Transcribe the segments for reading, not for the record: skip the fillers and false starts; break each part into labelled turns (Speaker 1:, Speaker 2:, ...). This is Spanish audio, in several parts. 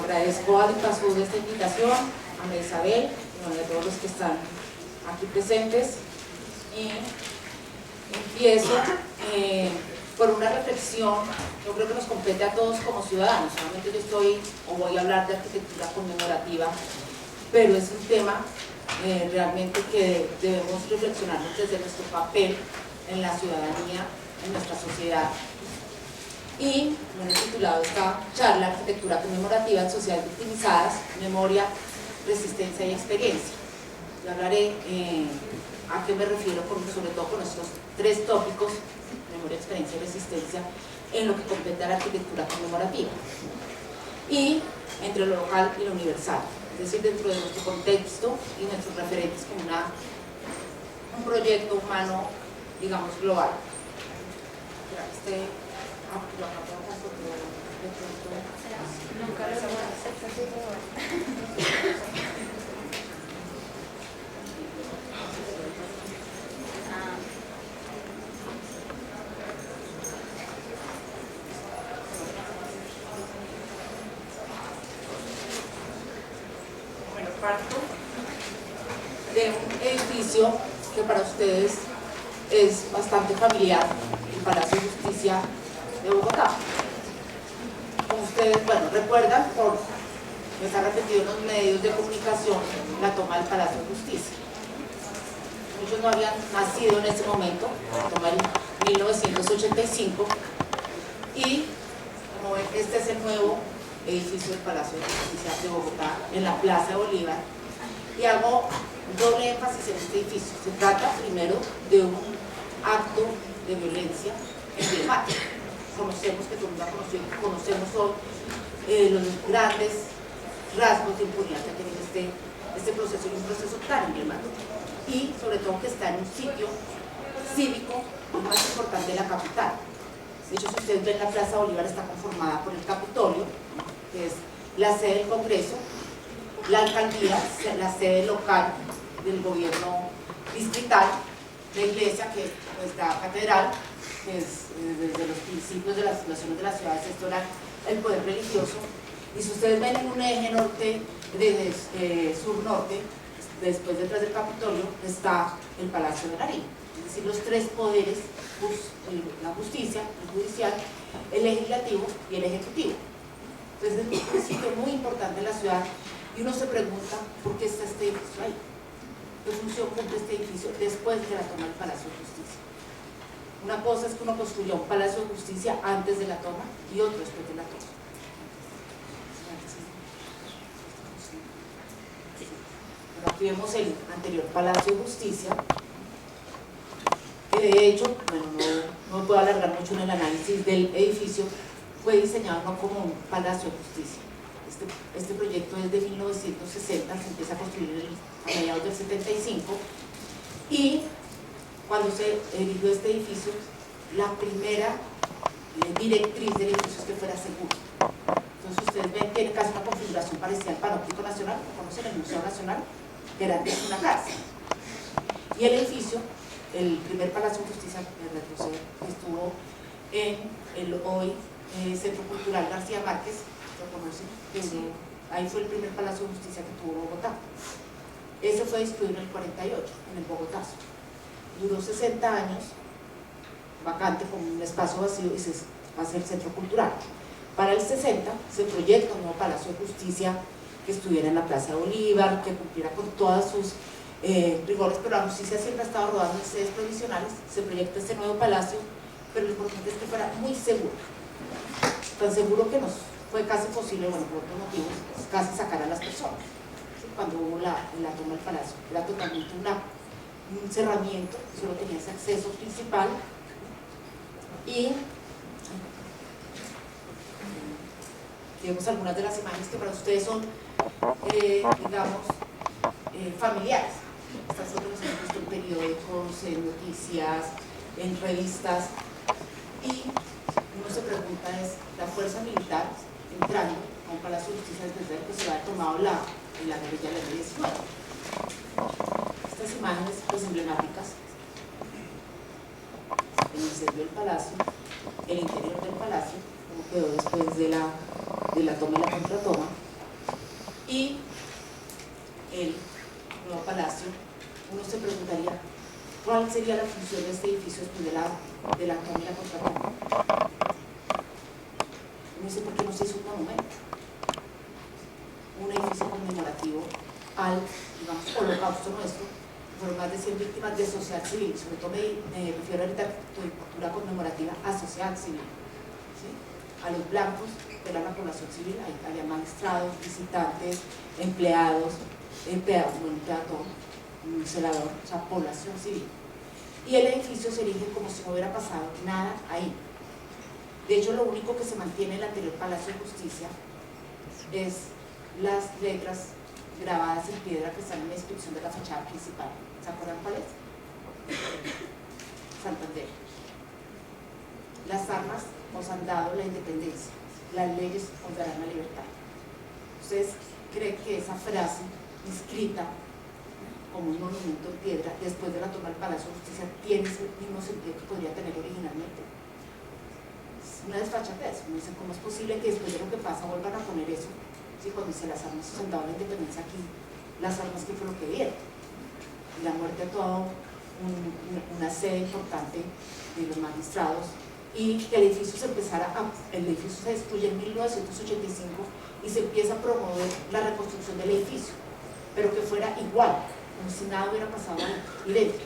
Speaker 1: agradezco a Dipasud esta invitación, a María Isabel y a todos los que están aquí presentes. Y empiezo por una reflexión. Yo creo que nos compete a todos como ciudadanos. Solamente yo voy a hablar de arquitectura conmemorativa, pero es un tema realmente que debemos reflexionar desde nuestro papel en la ciudadanía, en nuestra sociedad. Y me he titulado esta charla Arquitectura conmemorativa en sociedades victimizadas, memoria, resistencia y experiencia. Yo hablaré a qué me refiero, sobre todo con estos tres tópicos: memoria, experiencia y resistencia, en lo que compete a la arquitectura conmemorativa, y entre lo local y lo universal, es decir, dentro de nuestro contexto y nuestros referentes como un proyecto humano, digamos, global. Bueno, parto de un edificio que para ustedes es bastante familiar, el Palacio de Justicia de Bogotá. Como ustedes, bueno, recuerdan, por está repetido en los medios de comunicación, la toma del Palacio de Justicia. Muchos no habían nacido en ese momento, la toma en 1985, y como ven, este es el nuevo edificio del Palacio de Justicia de Bogotá, en la Plaza de Bolívar, y hago doble énfasis en este edificio. Se trata primero de un acto de violencia emblemático. Conocemos que todo el mundo conocemos hoy los grandes rasgos de impunidad que tiene este proceso, y un proceso tan emblemático, y sobre todo que está en un sitio cívico el más importante de la capital. De hecho, si ustedes ven, la Plaza Bolívar está conformada por el Capitolio, que es la sede del Congreso, la alcaldía, la sede local del gobierno distrital, la iglesia, que es la catedral, que es desde los principios de las fundaciones de las ciudades, esto era el poder religioso. Y si ustedes ven en un eje norte, sur-norte, después detrás del Capitolio, está el Palacio de Nariño. Es decir, los tres poderes, la justicia, el judicial, el legislativo y el ejecutivo. Entonces es un sitio muy importante en la ciudad, y uno se pregunta por qué está este edificio ahí. ¿Qué función cumple este edificio después de la toma del Palacio de Justicia? Una cosa es que uno construyó un Palacio de Justicia antes de la toma y otro después de la toma. Bueno, aquí vemos el anterior Palacio de Justicia, que de hecho, bueno, no me puedo alargar mucho en el análisis del edificio. Fue diseñado no como un Palacio de Justicia. Este proyecto es de 1960, se empieza a construir a mediados del 75, y cuando se erigió este edificio, la primera directriz del edificio es que fuera seguro. Entonces ustedes ven, tiene casi una configuración parecida al Panóptico Nacional, que conocen, el Museo Nacional, que era antes una cárcel. Y el edificio, el primer Palacio de Justicia que estuvo en el hoy Centro Cultural García Márquez, lo conocen, ahí fue el primer Palacio de Justicia que tuvo Bogotá. Ese fue destruido en el 48, en el Bogotazo. Duró 60 años vacante, con un espacio vacío, y se hace el Centro Cultural. Para el 60 se proyecta un nuevo Palacio de Justicia que estuviera en la Plaza de Bolívar, que cumpliera con todas sus rigores, pero la justicia siempre ha estado rodando en sedes provisionales. Se proyecta este nuevo palacio, pero lo importante es que fuera muy seguro, tan seguro que nos fue casi posible, bueno, por otros motivos, casi sacar a las personas. ¿Sí? Cuando hubo la toma del palacio, era totalmente un cerramiento, solo tenía ese acceso principal. Y vemos algunas de las imágenes que para ustedes son, digamos, familiares. Estas otras las hemos visto en periódicos, en noticias, en revistas, y uno se pregunta es, la fuerza militar entrando a un Palacio de Justicia desde el que se había tomado la guerrilla del 19. Estas imágenes, pues, emblemáticas, el incendio del palacio, el interior del palacio, como quedó después de la toma y la contratoma, y el nuevo palacio, uno se preguntaría, ¿cuál sería la función de este edificio después de la toma y la contratoma? Uno dice, ¿por qué no se hizo un monumento? Un edificio conmemorativo al, digamos, holocausto nuestro. Fueron más de 100 víctimas de sociedad civil, sobre todo me refiero ahorita a cultura conmemorativa a sociedad civil, ¿sí? A los blancos, que era la población civil, había magistrados, visitantes, empleados, un celador, o sea, población civil. Y el edificio se erige como si no hubiera pasado nada ahí. De hecho, lo único que se mantiene en el anterior Palacio de Justicia es las letras grabadas en piedra que están en la inscripción de la fachada principal. ¿Se acuerdan cuál es? Santander. Las armas os han dado la independencia, las leyes os darán la libertad. ¿Ustedes creen que esa frase inscrita como un monumento en piedra después de la toma del Palacio de Justicia tiene ese mismo sentido que podría tener originalmente? Es una desfachatez. Uno dice, ¿cómo es posible que después de lo que pasa vuelvan a poner eso? Sí, cuando dice las armas os han dado la independencia, aquí las armas, ¿qué fue lo que dieron? La muerte de toda una sede importante de los magistrados, y que el edificio el edificio se destruye en 1985 y se empieza a promover la reconstrucción del edificio, pero que fuera igual, como si nada hubiera pasado idéntico.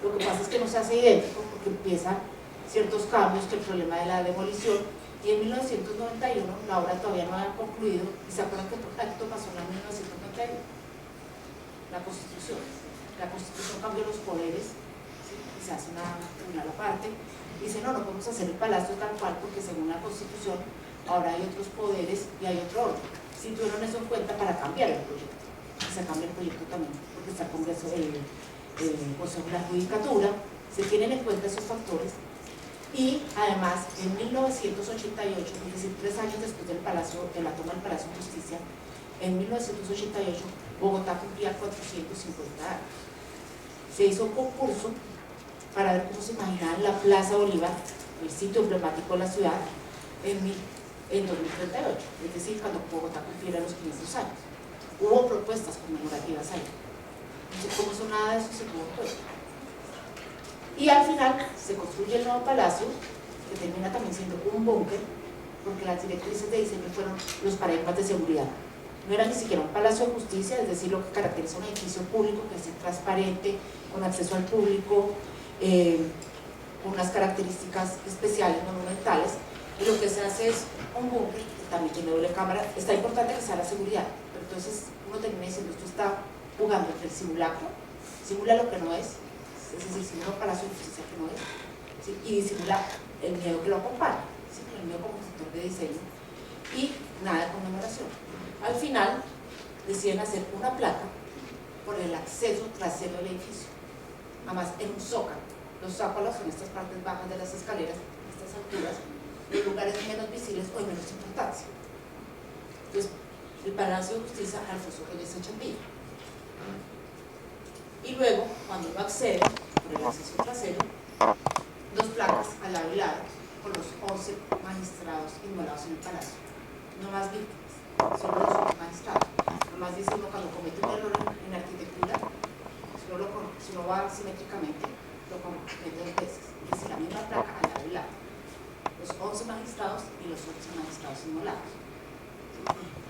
Speaker 1: Lo que pasa es que no se hace idéntico porque empiezan ciertos cambios, que el problema de la demolición, y en 1991 la obra todavía no había concluido, y se acuerdan que esto pasó en 1991, la Constitución cambió los poderes, ¿sí? Y se hace una tribunal aparte, y dice, no podemos hacer el palacio tal cual porque según la Constitución ahora hay otros poderes y hay otro orden. Si tuvieron eso en cuenta para cambiar el proyecto, y se cambia el proyecto también porque está el Congreso, el Consejo de la Judicatura, se tienen en cuenta esos factores. Y además en 1988, es decir, 3 años después de la toma del Palacio de Justicia, en 1988 Bogotá cumplía 450 años. Se hizo un concurso para ver cómo se imaginaba la Plaza Bolívar, el sitio emblemático de la ciudad, en 2038, es decir, cuando Bogotá cumpliera los 500 años. Hubo propuestas conmemorativas ahí. Entonces, como eso, nada de eso se pudo todo. Y al final se construye el nuevo palacio, que termina también siendo un búnker, porque las directrices de diseño fueron los paradigmas de seguridad. No era ni siquiera un palacio de justicia, es decir, lo que caracteriza un edificio público, que es transparente, con acceso al público, con unas características especiales, monumentales, y lo que se hace es un búnker, que también tiene doble cámara. Está importante que sea la seguridad, pero entonces uno termina diciendo, esto está jugando entre el simulacro, simula lo que no es decir, simula un palacio de justicia que no es, ¿sí? Y disimula el miedo que lo acompaña, ¿sí? El miedo como sector de diseño, y nada de conmemoración. Al final deciden hacer una placa por el acceso trasero del edificio, además en un zócalo. Los zócalos son estas partes bajas de las escaleras, estas alturas, los lugares menos visibles o de menos importancia. Entonces, el Palacio de Justicia Alfonso Reyes Echandía. Y luego, cuando uno accede por el acceso trasero, 2 placas al lado y lado con los 11 magistrados inmolados en el palacio. No más víctimas, solo los magistrados. Nomás dice uno, cuando comete un error en arquitectura, si uno va simétricamente, lo comete 2 veces. Es decir, la misma placa al lado y lado. Los 11 magistrados y los 11 magistrados inmolados.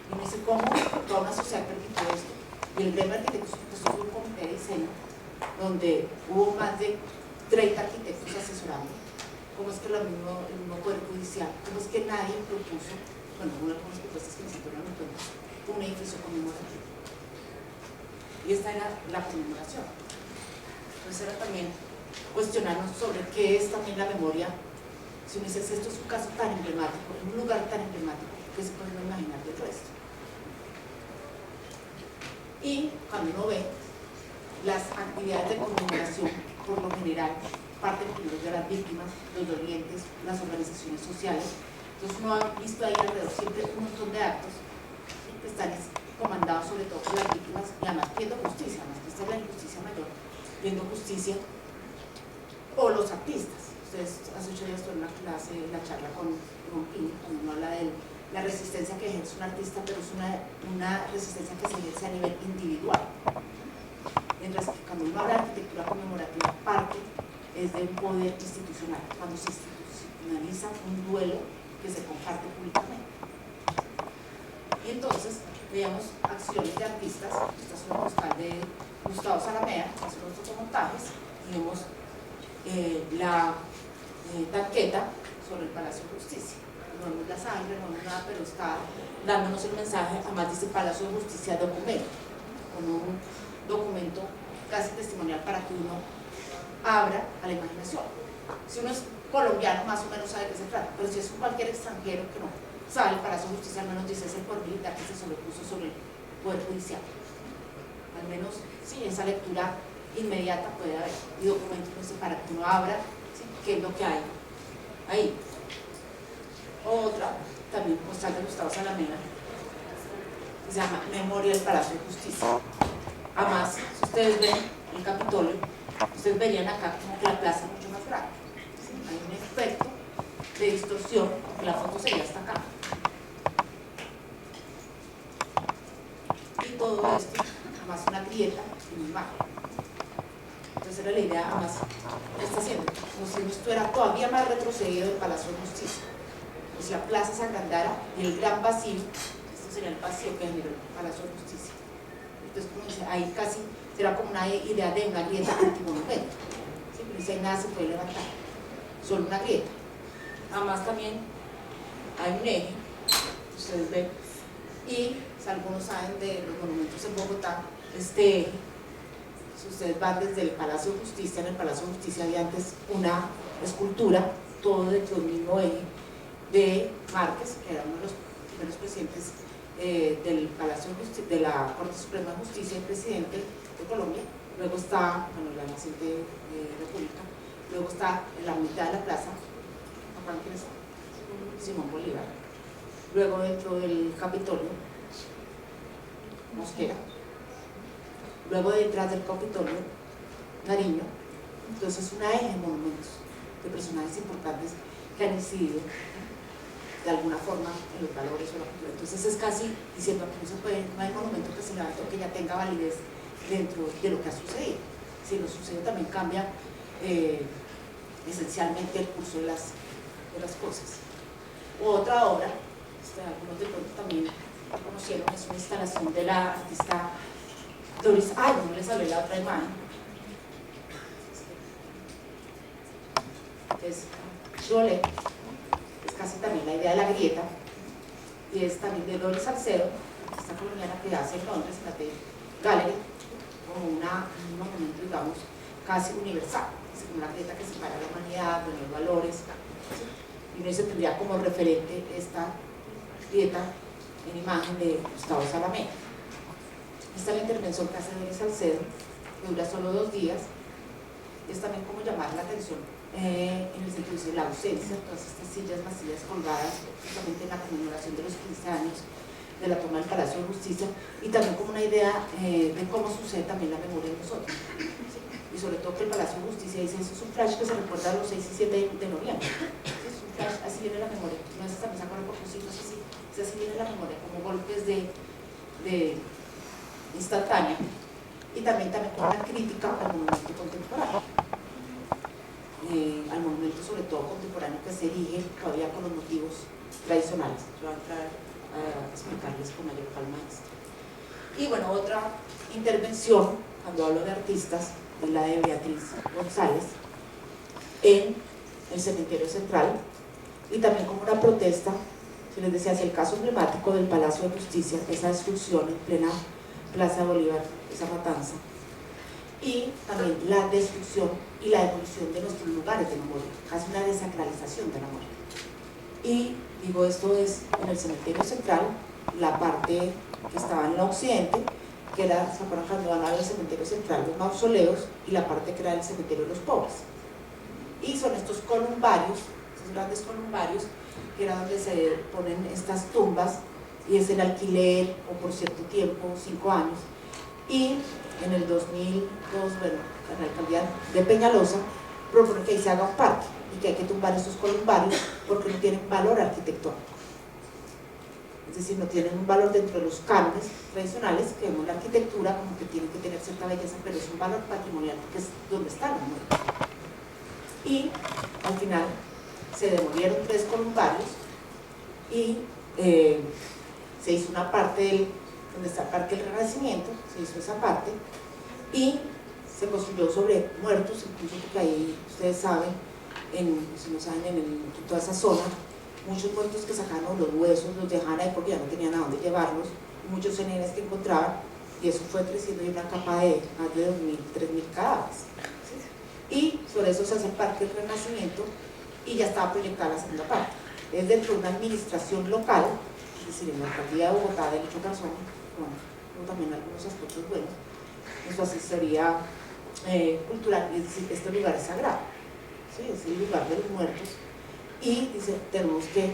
Speaker 1: Y me dice, ¿cómo toda una sociedad permitió esto? Y el gremio arquitectos fue un comité de diseño donde hubo más de 30 arquitectos asesorando. ¿Cómo es que el mismo Poder Judicial, cómo es que nadie propuso, bueno, una de las propuestas que se tuvieron en cuenta, un edificio conmemorativo? Y esta era la conmemoración. Entonces era también cuestionarnos sobre qué es también la memoria. Si uno dice, esto es un caso tan emblemático, en un lugar tan emblemático, ¿qué se puede imaginar del resto? Y cuando uno ve las actividades de conmemoración, por lo general, parten primero de las víctimas, los dolientes, las organizaciones sociales. Entonces uno ha visto ahí alrededor siempre un montón de actos que están comandados sobre todo por las víctimas y además pidiendo justicia, además que esta es la injusticia mayor, pidiendo justicia, o los artistas. Ustedes hace 8 días tuvieron una clase, la charla con Pino, cuando uno habla del la resistencia que ejerce un artista, pero es una resistencia que se ejerce a nivel individual. Mientras que cuando uno habla de arquitectura conmemorativa, parte es de un poder institucional, cuando se institucionaliza un duelo que se comparte públicamente. Y entonces veíamos acciones de artistas. Esta es una postal de Gustavo Zaramea, que hace unos fotomontajes, y vemos la tanqueta sobre el Palacio de Justicia. No vemos la sangre, no vemos nada, pero está dándonos el mensaje. Además dice Palacio de Justicia documento, con un documento casi testimonial para que uno abra a la imaginación. Si uno es colombiano, más o menos sabe de qué se trata, pero si es cualquier extranjero que no sabe, el Palacio de Justicia al menos dice es el poder militar que se sobrepuso sobre el poder judicial. Al menos, sí, esa lectura inmediata puede haber, y documentos para que uno abra, ¿sí?, qué es lo que hay ahí. Otra, también postal de Gustavo Zaramea, que se llama Memoria del Palacio de Justicia. Además, si ustedes ven el Capitolio, ustedes verían acá como que la plaza es mucho más grande, ¿sí? Hay un efecto de distorsión, porque la foto sería hasta acá. Y todo esto, además una grieta y una imagen. Entonces era la idea, además, ¿qué está haciendo? Como si esto era todavía más retrocedido del Palacio de Justicia. Pues la plaza se agrandara y el gran vacío, esto sería el vacío que generó el Palacio de Justicia. Entonces, como dice, ahí casi será como una idea de una grieta antimonumento. ¿Sí? Pero si ahí nada se puede levantar, solo una grieta. Además también hay un eje, ustedes ven, y si algunos saben de los monumentos en Bogotá, este eje, si ustedes van desde el Palacio de Justicia, en el Palacio de Justicia había antes una escultura, todo dentro del mismo eje, de Márquez, que era uno de los primeros presidentes del Palacio de Justicia, de la Corte Suprema de Justicia, el presidente de Colombia. Luego está, bueno, la naciente república. Luego está en la mitad de la plaza, ¿quién es? Simón Bolívar. Luego dentro del Capitolio, Mosquera. Luego detrás del Capitolio, Nariño. Entonces una eje de monumentos de personajes importantes que han incidido de alguna forma en los valores o la cultura. Entonces es casi diciendo que no hay monumento que se levante o que ya tenga validez dentro de lo que ha sucedido. Si lo sucedido también cambia esencialmente el curso de las cosas. Otra obra, algunos de pronto también conocieron, es una instalación de la artista Doris. No les hablé la otra imagen. Es Jolé. Casi también la idea de la grieta, y es también de Doris Salcedo, esta colombiana que hace en Londres, la Tate Gallery, como un monumento, digamos, casi universal, es como una grieta que separa la humanidad, los valores, ¿sí? Y uno se tendría como referente esta grieta en imagen de Gustavo Zaramea. Esta es la intervención que hace Doris Salcedo, que dura solo 2 días, y es también como llamar la atención en el sentido de la ausencia de todas estas sillas vacías colgadas justamente en la conmemoración de los 15 años de la toma del Palacio de Justicia, y también como una idea de cómo sucede también la memoria de nosotros, ¿sí? Y sobre todo que el Palacio de Justicia dice, eso es un flash que se recuerda a los 6 y 7 de noviembre, ¿sí? Es un flash, así viene la memoria, no es también se acuerdan por cositas así, así viene la memoria, como golpes de instantánea, y también como una crítica al monumento contemporáneo. Al monumento sobre todo contemporáneo que se erige todavía con los motivos tradicionales. Yo voy a entrar a explicarles con mayor calma esto. Y bueno, otra intervención, cuando hablo de artistas, es la de Beatriz González en el Cementerio Central, y también como una protesta, se les decía, hacia el caso emblemático del Palacio de Justicia, esa destrucción en plena Plaza de Bolívar, esa matanza, y también la destrucción y la demolición de nuestros lugares de memoria, casi una desacralización de la memoria. Y digo, esto es en el Cementerio Central, la parte que estaba en el occidente, que era, ¿se acuerdan cuando van al Cementerio Central los mausoleos, y la parte que era el Cementerio de los Pobres? Y son estos columbarios, estos grandes columbarios, que era donde se ponen estas tumbas, y es el alquiler, o por cierto tiempo, 5 años, y en el 2002, bueno, la alcaldía de Peñalosa propone que ahí se haga un parque y que hay que tumbar estos columbarios porque no tienen valor arquitectónico. es decir, no tienen un valor dentro de los cánones tradicionales, que vemos la arquitectura como que tiene que tener cierta belleza, pero es un valor patrimonial porque es donde están los muertos. Y al final se demolieron 3 columbarios y se hizo una parte donde está el Parque del Renacimiento, se hizo esa parte y se construyó sobre muertos, incluso porque ahí ustedes saben, si no saben, en toda esa zona, muchos muertos que sacaron los huesos, los dejaban ahí porque ya no tenían a dónde llevarlos, muchos cenenes que encontraban, y eso fue creciendo y una capa de más de 2.000, 3.000 cadáveres. ¿Sí? Y sobre eso se hace el Parque del Renacimiento y ya estaba proyectada la segunda parte. Es dentro de una administración local, es decir, en la alcaldía de Bogotá, de Lucho Garzón, como también algunos aspectos buenos, en su asesoría cultural, es decir, este lugar es sagrado, ¿sí? Es el lugar de los muertos, y dice, tenemos que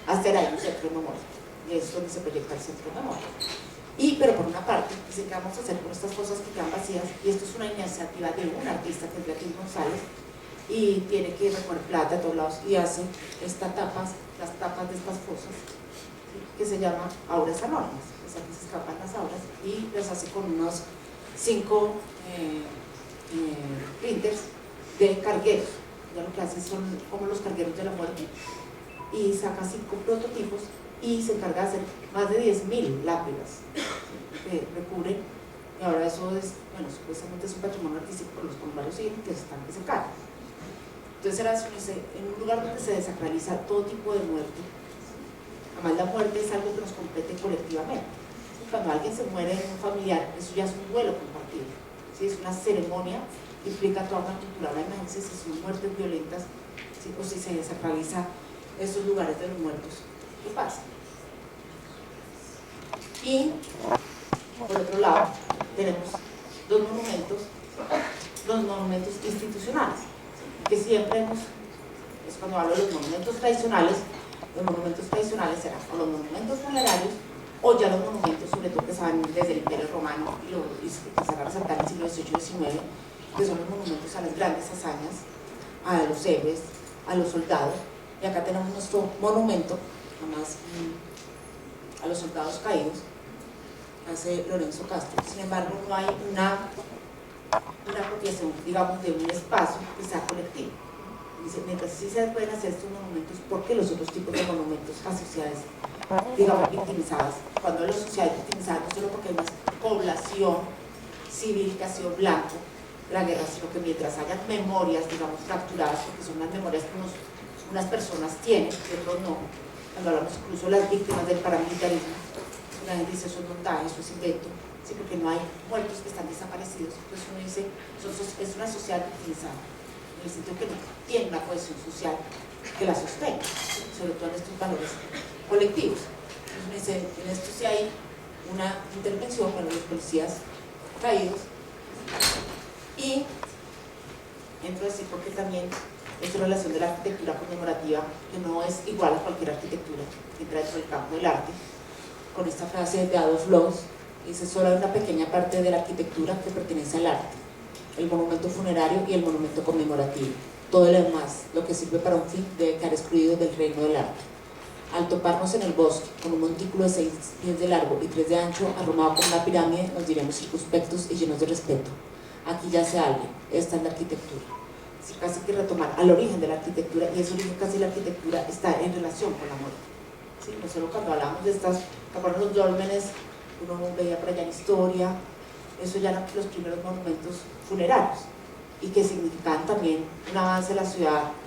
Speaker 1: hacer ahí un centro de memoria, y es donde se proyecta el centro de memoria. Pero por una parte, dice, ¿qué vamos a hacer con estas cosas que quedan vacías? Y esto es una iniciativa de un artista que es Beatriz González, y tiene que recoger plata de todos lados y hace las tapas de estas fosas, ¿sí? Que se llama auras anónimas, o sea que se escapan las auras y las hace con unos 5 printers de cargueros. Ya lo que hace son como los cargueros de la muerte, y saca 5 prototipos y se encarga de hacer más de 10.000 lápidas que recubren, y ahora eso es, bueno, supuestamente es un patrimonio artístico por los columbarios que están que se caen. Entonces era en un lugar donde se desacraliza todo tipo de muerte. Además, la muerte es algo que nos compete colectivamente. Cuando alguien se muere en un familiar, eso ya es un duelo compartido, ¿sí? Es una ceremonia que implica toda una cultura. Ahora imagínense si son muertes violentas, ¿sí? O si se desacraliza estos lugares de los muertos, ¿qué pasa? Y por otro lado tenemos los monumentos institucionales, que siempre es cuando hablo de los monumentos tradicionales eran o los monumentos funerarios o ya los monumentos, sobre todo que se van desde el Imperio Romano y se van a resaltar en el siglo XVIII y XIX, que son los monumentos a las grandes hazañas, a los héroes, a los soldados. Y acá tenemos nuestro monumento, además, a los soldados caídos, hace Lorenzo Castro. Sin embargo, no hay una apropiación, digamos, de un espacio que sea colectivo. Dice, mientras sí se pueden hacer estos monumentos, ¿por qué los otros tipos de monumentos a sociedades, digamos, victimizadas? Cuando hay sociedades victimizadas, no solo porque hay más población civil que ha sido blanco de la guerra, sino que mientras haya memorias, digamos, capturadas, porque son las memorias que unas personas tienen, y otros no. Cuando hablamos incluso de las víctimas del paramilitarismo, la gente dice, eso es montaje, eso es invento, ¿sí? Porque no hay muertos que están desaparecidos. Entonces uno dice, es una sociedad victimizada, en el sentido que no tiene una cohesión social que la sostenga, ¿sí? Sobre todo en estos valores colectivos. Entonces uno dice, en esto sí hay una intervención con los policías caídos, y entro a decir porque también esta relación de la arquitectura conmemorativa, que no es igual a cualquier arquitectura, que entra dentro del campo del arte, con esta frase de Adolf Loos, dice, solo hay una pequeña parte de la arquitectura que pertenece al arte, el monumento funerario y el monumento conmemorativo. Todo lo demás, lo que sirve para un fin, debe quedar excluido del reino del arte. Al toparnos en el bosque, con un montículo de 6 pies de largo y 3 de ancho, arrumado como una pirámide, nos diremos circunspectos y llenos de respeto. Aquí yace alguien, esta es la arquitectura. Así casi que retomar al origen de la arquitectura, y ese origen casi de la arquitectura está en relación con la muerte. ¿Sí? No solo cuando hablamos de estas, ¿recuerdan los dólmenes? Uno veía por allá en historia, eso ya eran los primeros monumentos funerarios, y que significaban también un avance de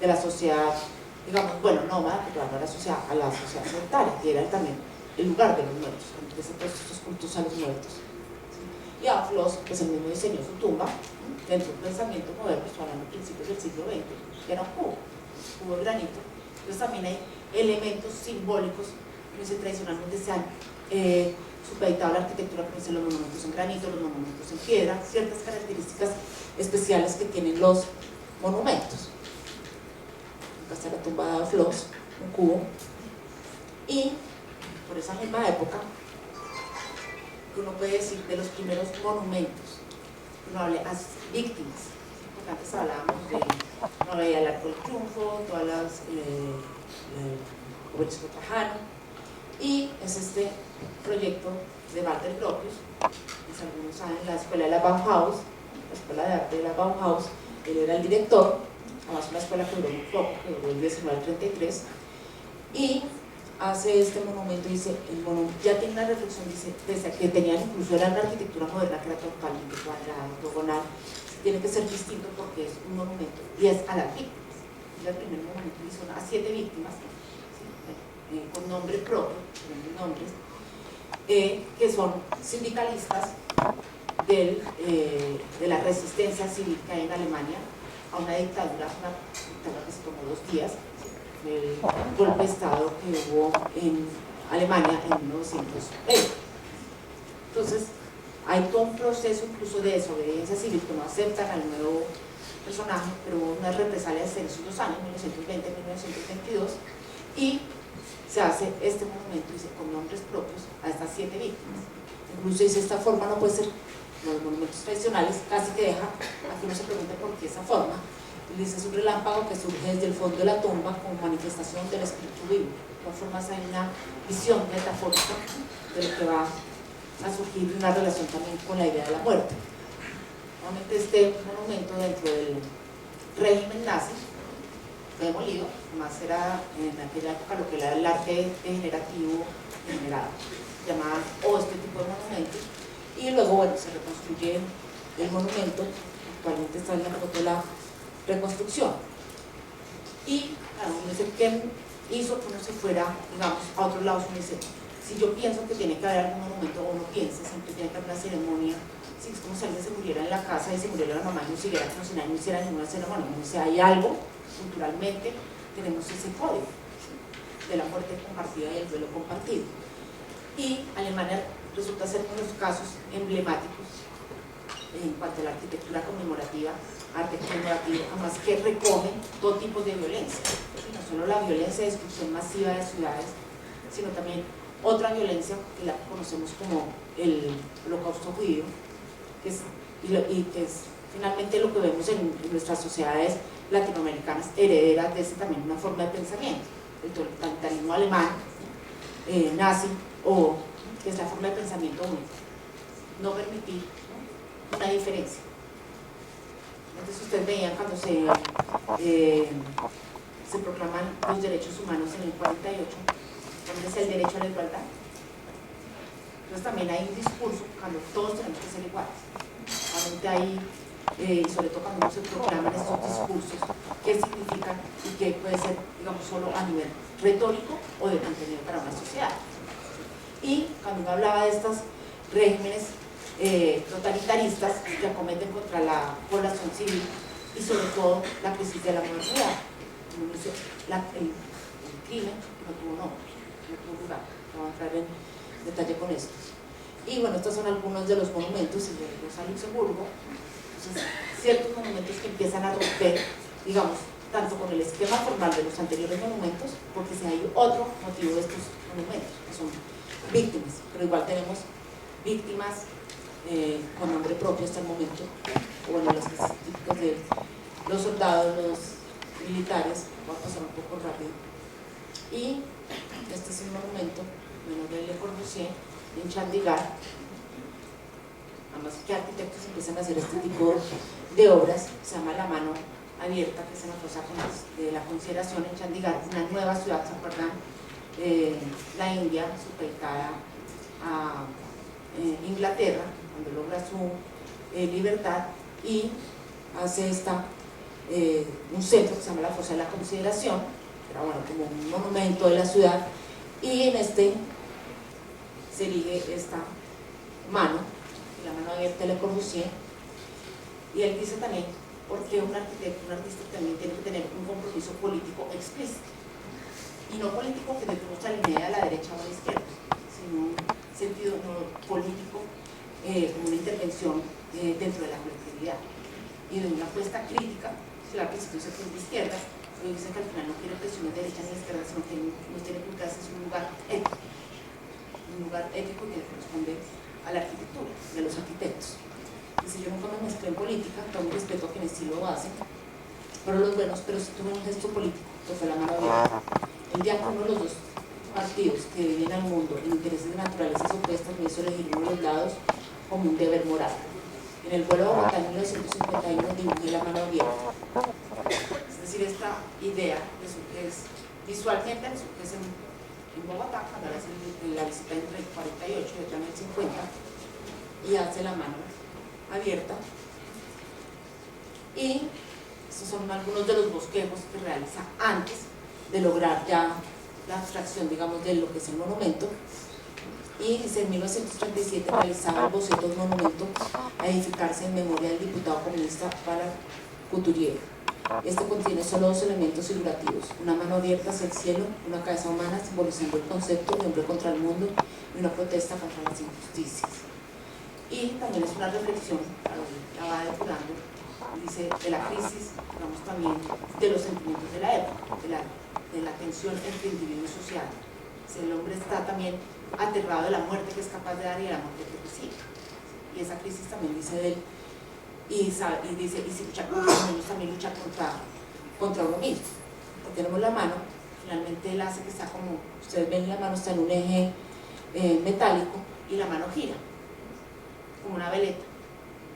Speaker 1: la sociedad, digamos, bueno, nómada, pero no a la sociedad sedentaria, que era también el lugar de los muertos, entonces estos cultos a los muertos. ¿Sí? Y Adolf Loos, pues el mismo diseñó su tumba, dentro de un pensamiento moderno, hablando a principios del siglo XX, que era un cubo de granito. Entonces también hay elementos simbólicos, que tradicionalmente se han supeditado a la arquitectura, como dicen los monumentos en granito, los monumentos en piedra, ciertas características especiales que tienen los monumentos. Acá está la tumba de Adolf Loos, un cubo, y por esa misma época, uno puede decir de los primeros monumentos, uno habla a víctimas, porque antes hablábamos de, no veía el Arco del Triunfo, todas las Obelisko Trajano, y es este proyecto de Walter Gropius, pues algunos saben, la escuela de la Bauhaus, la escuela de arte de la Bauhaus, él era el director, además una escuela que duró muy poco, que duró el 19 al 33, y hace este monumento, dice, el monumento ya tiene una reflexión, dice, desde que tenían incluso era una arquitectura moderna que era totalmente cuadrada, octogonal, tiene que ser distinto porque es un monumento, y es a las víctimas. Es el primer monumento que hizo a 7 víctimas, ¿sí? Con nombre propio, nombres, que son sindicalistas de la resistencia civil que hay en Alemania a una dictadura que se tomó 2 días, el golpe de Estado que hubo en Alemania en 1920. Entonces, hay todo un proceso incluso de desobediencia civil que no aceptan al nuevo personaje, pero hubo unas represalias en esos 2 años, 1920-1922, y se hace este monumento, dice, con nombres propios a estas 7 víctimas. Incluso dice, esta forma no puede ser, los monumentos tradicionales casi que deja a que uno se pregunte por qué esa forma. Y dice, es un relámpago que surge desde el fondo de la tumba como manifestación del espíritu vivo. De todas formas hay una visión metafórica de lo que va a surgir una relación también con la idea de la muerte. Nuevamente este monumento dentro del régimen nazi fue demolido, además era en aquella época lo que era el arte degenerativo degenerado, llamaban este tipo de monumentos, y luego bueno, se reconstruye el monumento, actualmente está en la foto de la reconstrucción, y claro, uno dice, ¿qué hizo que uno se fuera, digamos, a otro lado? Uno dice, si yo pienso que tiene que haber algún monumento, o uno piensa, siempre tiene que haber una ceremonia, si es como si alguien se muriera en la casa y se muriera la mamá y no siguiera a cocinar y no hiciera ninguna ceremonia, uno dice, hay algo, culturalmente tenemos ese código, ¿sí?, de la muerte compartida y el duelo compartido. Y Alemania resulta ser uno de los casos emblemáticos en cuanto a la arquitectura conmemorativa, arte conmemorativo, además que recoge todo tipo de violencia, ¿sí?, no solo la violencia de destrucción masiva de ciudades, sino también otra violencia que la conocemos como el holocausto judío, que es finalmente lo que vemos en nuestras sociedades latinoamericanas herederas de ese también una forma de pensamiento, el totalitarismo alemán, nazi, o que es la forma de pensamiento única, no permitir, ¿no?, una diferencia. Entonces ustedes veían cuando se proclaman los derechos humanos en el 48, donde es el derecho a la igualdad. Entonces también hay un discurso cuando todos tenemos que ser iguales. Realmente hay, y sobre todo cuando no se proclaman estos discursos, qué significan y qué puede ser, digamos, solo a nivel retórico o de contenido para una sociedad. Y cuando uno hablaba de estos regímenes totalitaristas que acometen contra la población civil y sobre todo la crisis de la modernidad, uno dice, el crimen no tuvo nombre, no tuvo lugar. No voy a entrar en detalle con esto. Y bueno, estos son algunos de los monumentos de Rosa Luxemburgo. Entonces, ciertos monumentos que empiezan a romper, digamos, tanto con el esquema formal de los anteriores monumentos, porque si hay otro motivo de estos monumentos, que son víctimas, pero igual tenemos víctimas con nombre propio hasta el momento, o bueno, los típicos de los soldados, los militares. Voy a pasar un poco rápido. Y este es un monumento de Le Corbusier en Chandigarh. Además que arquitectos empiezan a hacer este tipo de obras, se llama La Mano Abierta, que es una cosa de la consideración en Chandigarh, una nueva ciudad, ¿se acuerdan? La India supeditada a Inglaterra, cuando logra su libertad, y hace un centro que se llama la Fosa de la Consideración, que era bueno, como un monumento de la ciudad, y en este se erige esta mano, la mano abierta de Le Corbusier, y él dice también porque un arquitecto, un artista también tiene que tener un compromiso político explícito, y no político que demuestra la idea de la derecha o de la izquierda, sino un sentido no político, como una intervención dentro de la colectividad y de una apuesta crítica. La institución es de izquierda, pero dicen que al final no quiere presiones de derecha ni de izquierda, sino que nos tiene que ubicarse en un lugar ético que le corresponde a la arquitectura, de los arquitectos. Dice, yo nunca me mezclé en política, tengo respeto a quienes sí lo hacen, pero los buenos, pero sí tuve un gesto político, que fue La Mano Abierta. El día que uno de los dos partidos que dividen al mundo en intereses de naturalezas opuestas me hizo elegir uno de los lados como un deber moral. En el vuelo de Bogotá en 1951 dibujé la mano abierta. Es decir, esta idea es visualmente es en Bogotá, cuando hace la visita entre el 48 y el 50, y hace la mano abierta. Y estos son algunos de los bosquejos que realiza antes de lograr ya la abstracción, digamos, de lo que es el monumento. Y dice, en 1937 realizaba el boceto del monumento a edificarse en memoria del diputado comunista Bala Couturier. Este contiene solo dos elementos figurativos: una mano abierta hacia el cielo, una cabeza humana simbolizando el concepto de hombre contra el mundo y una protesta contra las injusticias. Y también es una reflexión, la va depurando, dice, de la crisis, digamos, también de los sentimientos de la época, de la tensión entre individuo y sociedad. El hombre está también aterrado de la muerte que es capaz de dar y de la muerte que recibe. Y esa crisis también dice de él, y dice, y si luchar contra los niños, también luchar contra uno mismo. Porque tenemos la mano, finalmente él hace que está como, ustedes ven, la mano está en un eje metálico y la mano gira, como una veleta.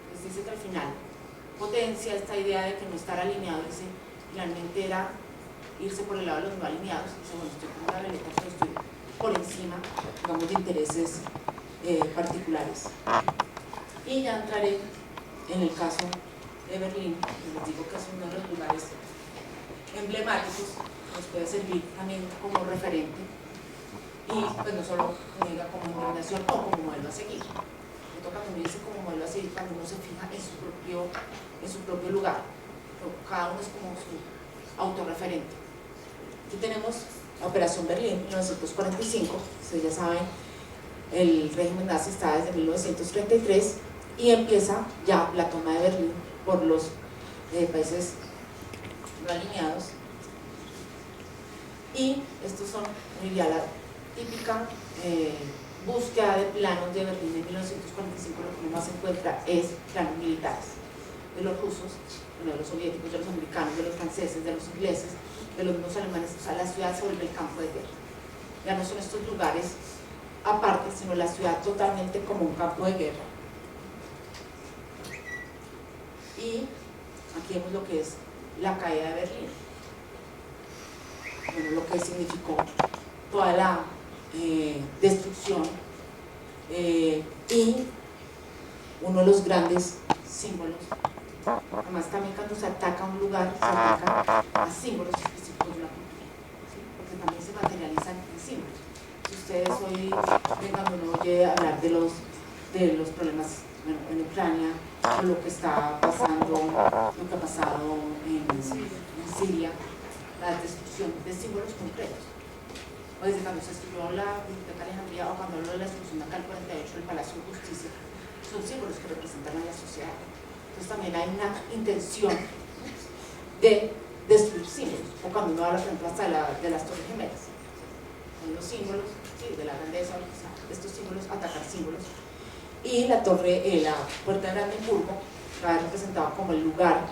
Speaker 1: Entonces dice que al final potencia esta idea de que no estar alineado, dice, finalmente era irse por el lado de los no alineados. Dice, bueno, estoy como una veleta, pero estoy por encima, digamos, de intereses particulares. Y ya entraré en el caso de Berlín, que les digo que es uno de los lugares emblemáticos, nos puede servir también como referente, y pues no solo como indignación o como modelo a seguir. Me toca que me dice como modelo a seguir cuando uno se fija en su propio lugar, cada uno es como su autorreferente. Aquí tenemos la Operación Berlín, 1945, ustedes ya saben, el régimen nazi está desde 1933 y empieza ya la toma de Berlín por los países no alineados. Y estos son, ya la típica búsqueda de planos de Berlín en 1945. Lo que uno más encuentra es planos militares de los rusos, de los soviéticos, de los americanos, de los franceses, de los ingleses, de los mismos alemanes. O sea, la ciudad se vuelve el campo de guerra. Ya no son estos lugares aparte, sino la ciudad totalmente como un campo de guerra. Y aquí vemos lo que es la caída de Berlín. Bueno, lo que significó toda la destrucción y uno de los grandes símbolos. Además, también cuando se ataca a un lugar, se ataca a símbolos específicos de la cultura, ¿sí? Porque también se materializan en símbolos. Si ustedes hoy vengan, uno oye hablar de los problemas, bueno, en Ucrania, o lo que está pasando, lo que ha pasado en Siria, la destrucción de símbolos concretos. O desde cuando se estudió la Biblioteca Alejandría, o cuando habló de la destrucción acá el 48 del Palacio de Justicia, son símbolos que representan a la sociedad. Entonces también hay una intención de destruir símbolos, o cuando uno habla, por ejemplo, hasta de las Torres Gemelas, son los símbolos, sí, de la grandeza, o sea, estos símbolos, atacar símbolos. Y la torre, la Puerta de Brandenburgo, ha representado como el lugar,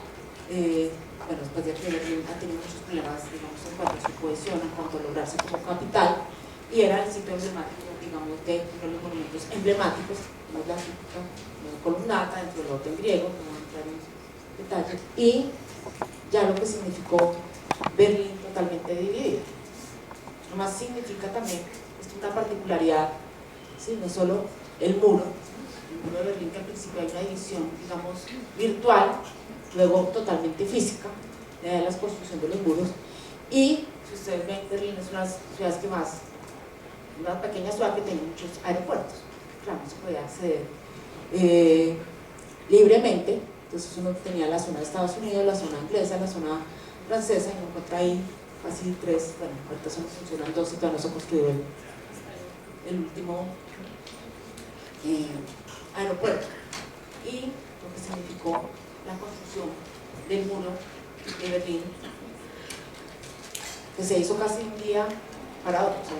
Speaker 1: bueno, después de que Berlín ha tenido muchos problemas, digamos, en cuanto a su cohesión, en cuanto a lograrse como capital, y era el sitio emblemático, digamos, de uno de los monumentos emblemáticos, la típica columnata dentro del orden griego, no voy a entrar en detalle, y ya lo que significó Berlín totalmente dividida. Lo más significa también, es una particularidad, ¿sí? No solo el muro de Berlín, que al principio hay una división, digamos, virtual, luego totalmente física, de la construcción de los muros. Y si ustedes ven, Berlín es una de las ciudades que más, una pequeña ciudad que tiene muchos aeropuertos. Claro, no se podía acceder libremente. Entonces uno tenía la zona de Estados Unidos, la zona inglesa, la zona francesa, y uno encuentra ahí casi tres, bueno, ahorita solo funcionan dos y todavía no se construyó el último aeropuerto. Y lo que significó la construcción del muro de Berlín, que se hizo casi un día para otro, o sea,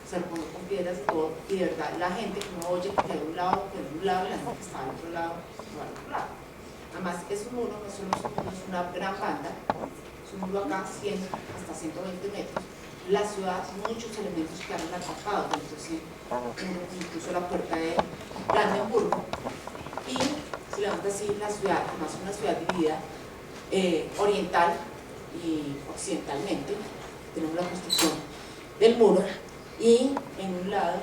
Speaker 1: se reponó con piedras y todo, y de verdad la gente que uno oye que de un lado, y la gente que está al otro lado, al otro lado. Además, es un muro, no solo es un muro, es una gran banda, es un muro acá 100 hasta 120 metros, la ciudad, muchos elementos quedaron atrapados dentro de ese muro, incluso la puerta de Brandenburgo. Y se levanta así la ciudad, además una ciudad dividida oriental y occidentalmente. Tenemos la construcción del muro y en un lado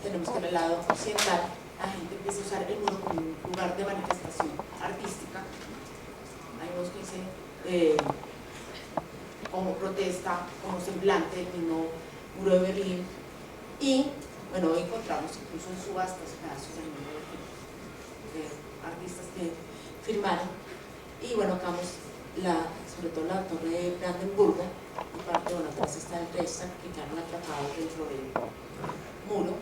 Speaker 1: tenemos que en el lado occidental la gente empieza a usar el muro como un lugar de manifestación artística. Hay unos que dicen como protesta, como semblante del mismo muro de Berlín. Y bueno, hoy encontramos incluso en subastas pedazos del muro de Berlín de artistas que firmaron. Y bueno, acá vemos sobre todo la torre de Brandenburgo y parte, bueno, atrás está el Reichstag, que quedaron atrapados dentro del muro.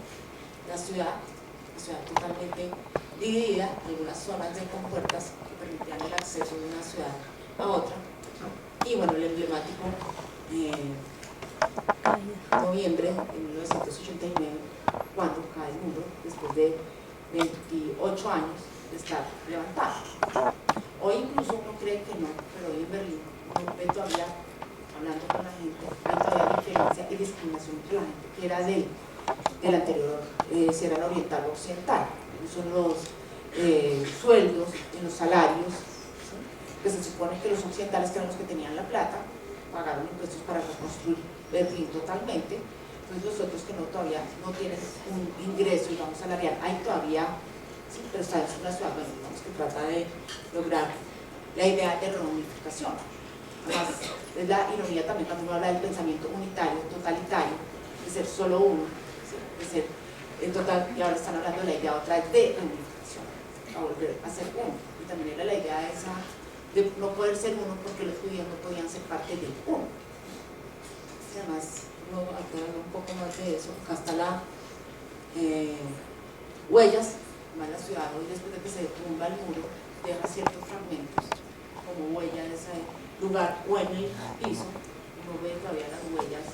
Speaker 1: La ciudad totalmente dividida, algunas zonas de compuertas que permitían el acceso de una ciudad a otra. Y bueno, el emblemático noviembre de 1989, cuando cae el muro, después de 28 años de estar levantado. Hoy incluso uno cree que no, pero hoy en Berlín uno ve todavía, hablando con la gente, hay todavía diferencia y discriminación entre la gente que era del anterior, si era el oriental o occidental. Son los sueldos y los salarios, ¿sí? Que se supone que los occidentales, que eran los que tenían la plata, pagaron impuestos para reconstruir Berlín totalmente. Entonces los otros que todavía no tienen un ingreso, digamos, salarial, hay todavía, sí, pero está en una ciudad, bueno, digamos, que trata de lograr la idea de reunificación. Además, es la ironía también cuando uno habla del pensamiento unitario, totalitario, de ser solo uno, ¿sí? De ser en total, y ahora están hablando de la idea otra vez de unificación, a volver a ser uno. Y también era la idea esa de no poder ser uno porque los judíos no podían ser parte de uno. Y además, uno habla un poco más de eso. Acá está la huellas, más la ciudad hoy, después de que se derrumba el muro, deja ciertos fragmentos como huella de ese lugar o en el piso. Uno ve todavía las huellas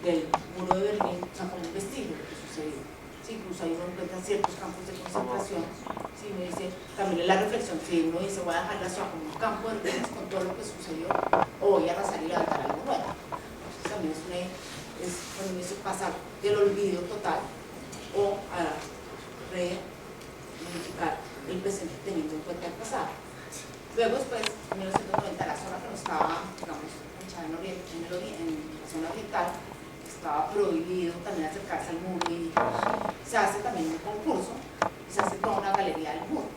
Speaker 1: del muro de Berlín, o sea, como un vestigio de lo que sucedió. Sí, incluso ahí uno encuentra ciertos campos de concentración. Sí, uno dice, también es la reflexión, si uno dice voy a dejar la ciudad como un campo de ruinas con todo lo que sucedió, o voy a arrasar y levantar algo nuevo. Entonces también cuando dice pasar del olvido total o a modificar el presente teniendo en cuenta el pasado. Luego después, en 1990, la zona que no estaba, digamos, en la zona oriental, estaba prohibido también acercarse al muro y se hace también un concurso y se hace toda una galería del muro.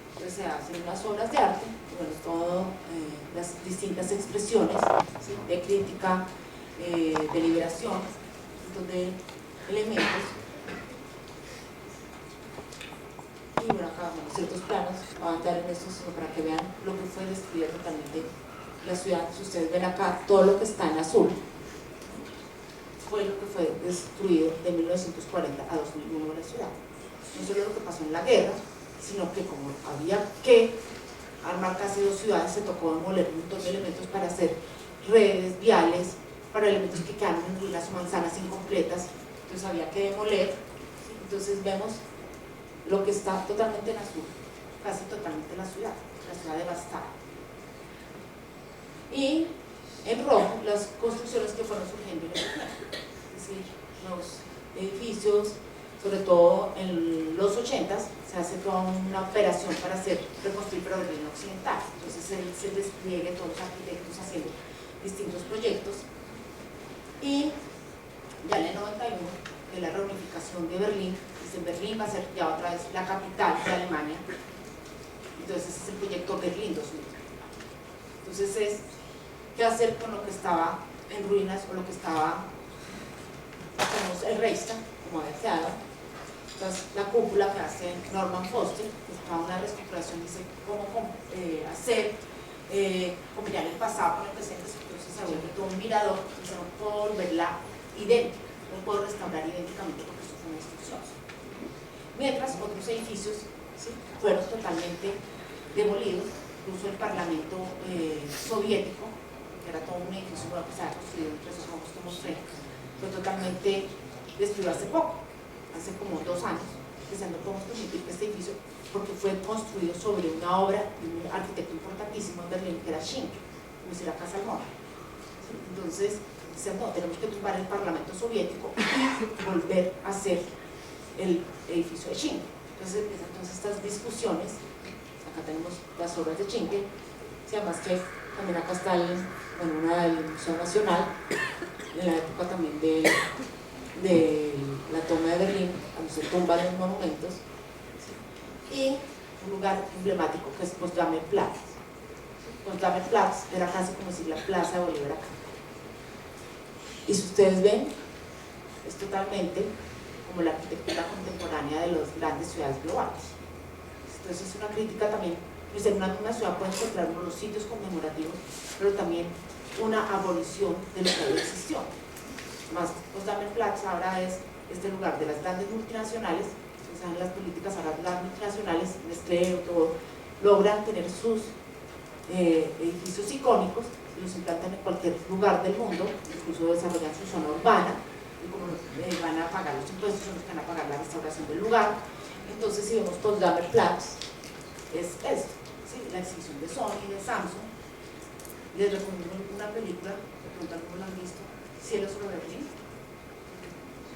Speaker 1: Entonces se hacen unas obras de arte, bueno, todo las distintas expresiones, ¿sí? De crítica, de liberación, de elementos. Y bueno, acá ciertos planos, voy a dar en estos para que vean lo que fue destruida totalmente la ciudad. Si ustedes ven acá, todo lo que está en azul fue lo que fue destruido de 1940 a 2001 la ciudad. No solo lo que pasó en la guerra, sino que como había que armar casi 2 ciudades, se tocó demoler un montón de elementos para hacer redes viales, para elementos que quedaron en ruinas o manzanas incompletas, entonces había que demoler. Entonces vemos lo que está totalmente en azul, casi totalmente la ciudad devastada. Y en rojo, las construcciones que fueron surgiendo en el tiempo, es decir, los edificios, sobre todo en los 80s, se hace toda una operación para reconstruir pero Berlín occidental. Entonces se despliegue todos los arquitectos haciendo distintos proyectos. Y ya en el 91, de la reunificación de Berlín, dice Berlín va a ser ya otra vez la capital de Alemania. Entonces ese es el proyecto Berlín 2000. Entonces es qué hacer con lo que estaba en ruinas o lo que estaba, tenemos el Reichstag, como había quedado. Entonces la cúpula que hace Norman Foster, que está una reestructuración, dice cómo hacer, combinar el pasado con el presente, entonces se vuelve todo un mirador, y no puedo volverla idéntica, no puedo restaurar idénticamente porque eso fue una destrucción. Mientras otros edificios, ¿sí?, fueron totalmente demolidos, incluso el Parlamento soviético, que era todo un edificio que se había construido entre esos ojos que mostré, fue totalmente destruido hace poco, hace como 2 años, que se no podemos permitir que este edificio, porque fue construido sobre una obra de un arquitecto importantísimo en Berlín, que era Schinkel, como si la Casa Almora. Entonces dicen, no, tenemos que tumbar el Parlamento soviético y volver a hacer el edificio de Chinque. Entonces empiezan todas estas discusiones. Acá tenemos las obras de Chinque, además que también acá está una del Museo Nacional, en la época también de la toma de Berlín, cuando se tumban los monumentos, y un lugar emblemático que es Potsdamer Platz. Potsdamer Platz era casi como decir la Plaza de Bolívar acá. Y si ustedes ven, es totalmente como la arquitectura contemporánea de las grandes ciudades globales. Entonces es una crítica también, pues en una misma ciudad pueden encontrar los sitios conmemorativos, pero también una abolición de lo que ahí existió. Más Potsdamer Platz ahora es este lugar de las grandes multinacionales. Ustedes saben, las políticas ahora las multinacionales, Nestlé o todo, logran tener sus edificios icónicos y los implantan en cualquier lugar del mundo, incluso desarrollan su zona urbana, y como van a pagar los impuestos, son los que van a pagar la restauración del lugar. Entonces, si vemos Potsdamer Platz, es esto, ¿sí? La exhibición de Sony, de Samsung. Les recomiendo una película, de pronto algunos la han visto, Cielo sobre Berlín,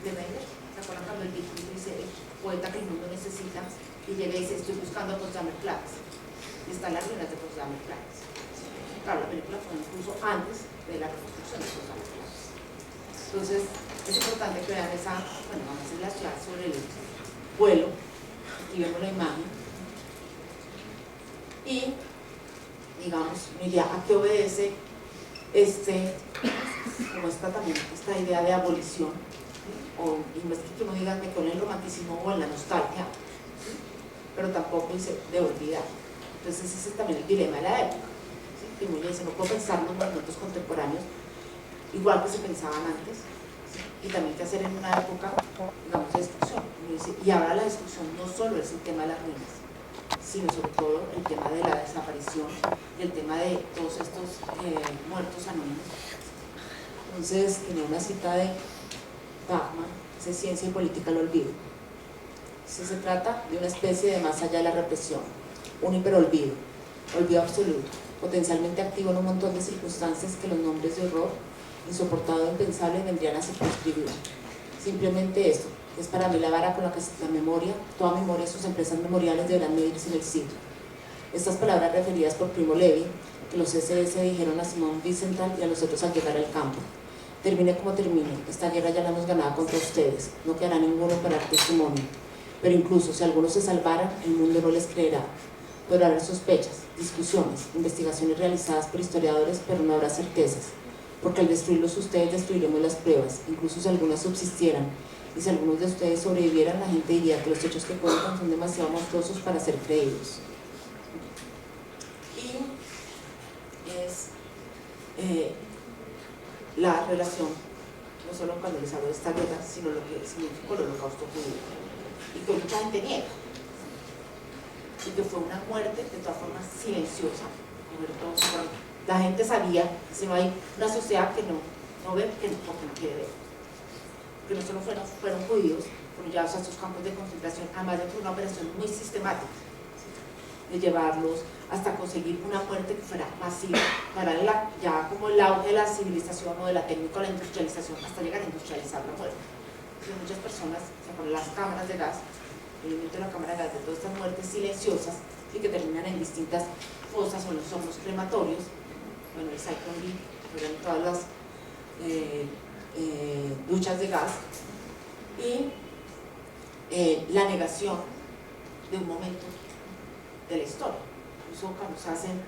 Speaker 1: de Wenger. ¿Se acuerdan cuando el dice el poeta que el mundo necesita? Y llega y dice, estoy buscando a Potsdamer Platz. Y están las ruinas de Potsdamer Platz. Claro, la película fue incluso antes de la reconstrucción de Potsdamer Platz. Entonces, es importante que vean esa, bueno, vamos a hacer la ciudad sobre el vuelo. Aquí vemos la imagen. Y, digamos, mira, ¿a qué obedece como también esta idea de abolición? Y no es que uno diga que con el romanticismo o en la nostalgia, ¿sí? Pero tampoco dice de olvidar. Entonces ese es también el dilema de la época, ¿sí? Que uno dice, no puedo pensar los movimientos contemporáneos igual que se pensaban antes, ¿sí? Y también que hacer en una época, digamos, de destrucción. Y ahora la destrucción no solo es el tema de las ruinas, sino sobre todo el tema de la desaparición y el tema de todos estos muertos anónimos. Entonces tenía una cita de Bachmann, dice: ciencia y política del olvido. Si se trata de una especie de más allá de la represión, un hiperolvido, olvido absoluto, potencialmente activo en un montón de circunstancias que los nombres de horror, insoportado e impensable vendrían a circunscribir. Simplemente esto, que es para mí la vara con la que la memoria, toda memoria y sus empresas memoriales deberán medirse en el siglo. Estas palabras referidas por Primo Levi, que los SS dijeron a Simón Wiesenthal y a los otros al llegar al campo: termine como termine, esta guerra ya la hemos ganado contra ustedes, no quedará ninguno para dar testimonio. Pero incluso si algunos se salvaran, el mundo no les creerá. Podrá haber sospechas, discusiones, investigaciones realizadas por historiadores, pero no habrá certezas, porque al destruirlos ustedes destruiremos las pruebas, incluso si algunas subsistieran, y si algunos de ustedes sobrevivieran, la gente diría que los hechos que cuentan son demasiado monstruosos para ser creídos. Y es la relación, no solo cuando les hablo de esta guerra, sino lo que significó el holocausto judío, y que mucha gente niega, y que fue una muerte de todas formas silenciosa. La gente sabía que si no hay una sociedad que no ve, porque no quiere ver, que no solo fueron judíos, fueron llevados a estos campos de concentración, además de una operación muy sistemática, de llevarlos hasta conseguir una muerte que fuera masiva, para ya como el auge de la civilización o de la técnica o la industrialización, hasta llegar a industrializar la muerte. Entonces, muchas personas se ponen las cámaras de gas, el elemento de la cámara de gas, de todas estas muertes silenciosas y que terminan en distintas fosas o en los hornos crematorios. Bueno, el Zyklon B, en todas las duchas de gas, y la negación de un momento de la historia. Incluso cuando se hacen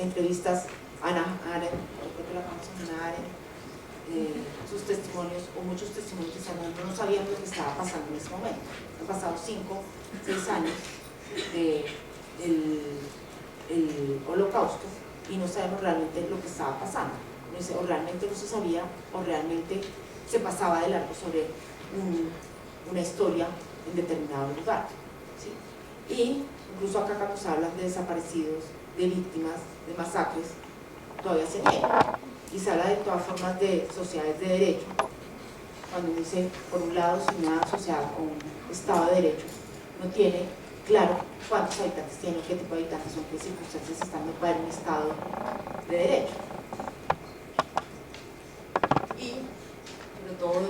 Speaker 1: entrevistas, Hannah Arendt, creo que la famosa Hannah Arendt, sus testimonios, o muchos testimonios, dicen: no sabíamos lo que estaba pasando en ese momento. Han pasado 5, 6 años del holocausto y no sabemos realmente lo que estaba pasando. O realmente no se sabía, o realmente se pasaba de largo sobre una historia en determinado lugar, ¿sí? Y incluso acá cuando se hablan de desaparecidos, de víctimas, de masacres, todavía se niega. Y se habla de todas formas de sociedades de derecho, cuando dice, por un lado, si una sociedad o un estado de derecho no tiene claro cuántos habitantes tiene, qué tipo de habitantes son, qué circunstancias están, no puede haber un estado de derecho.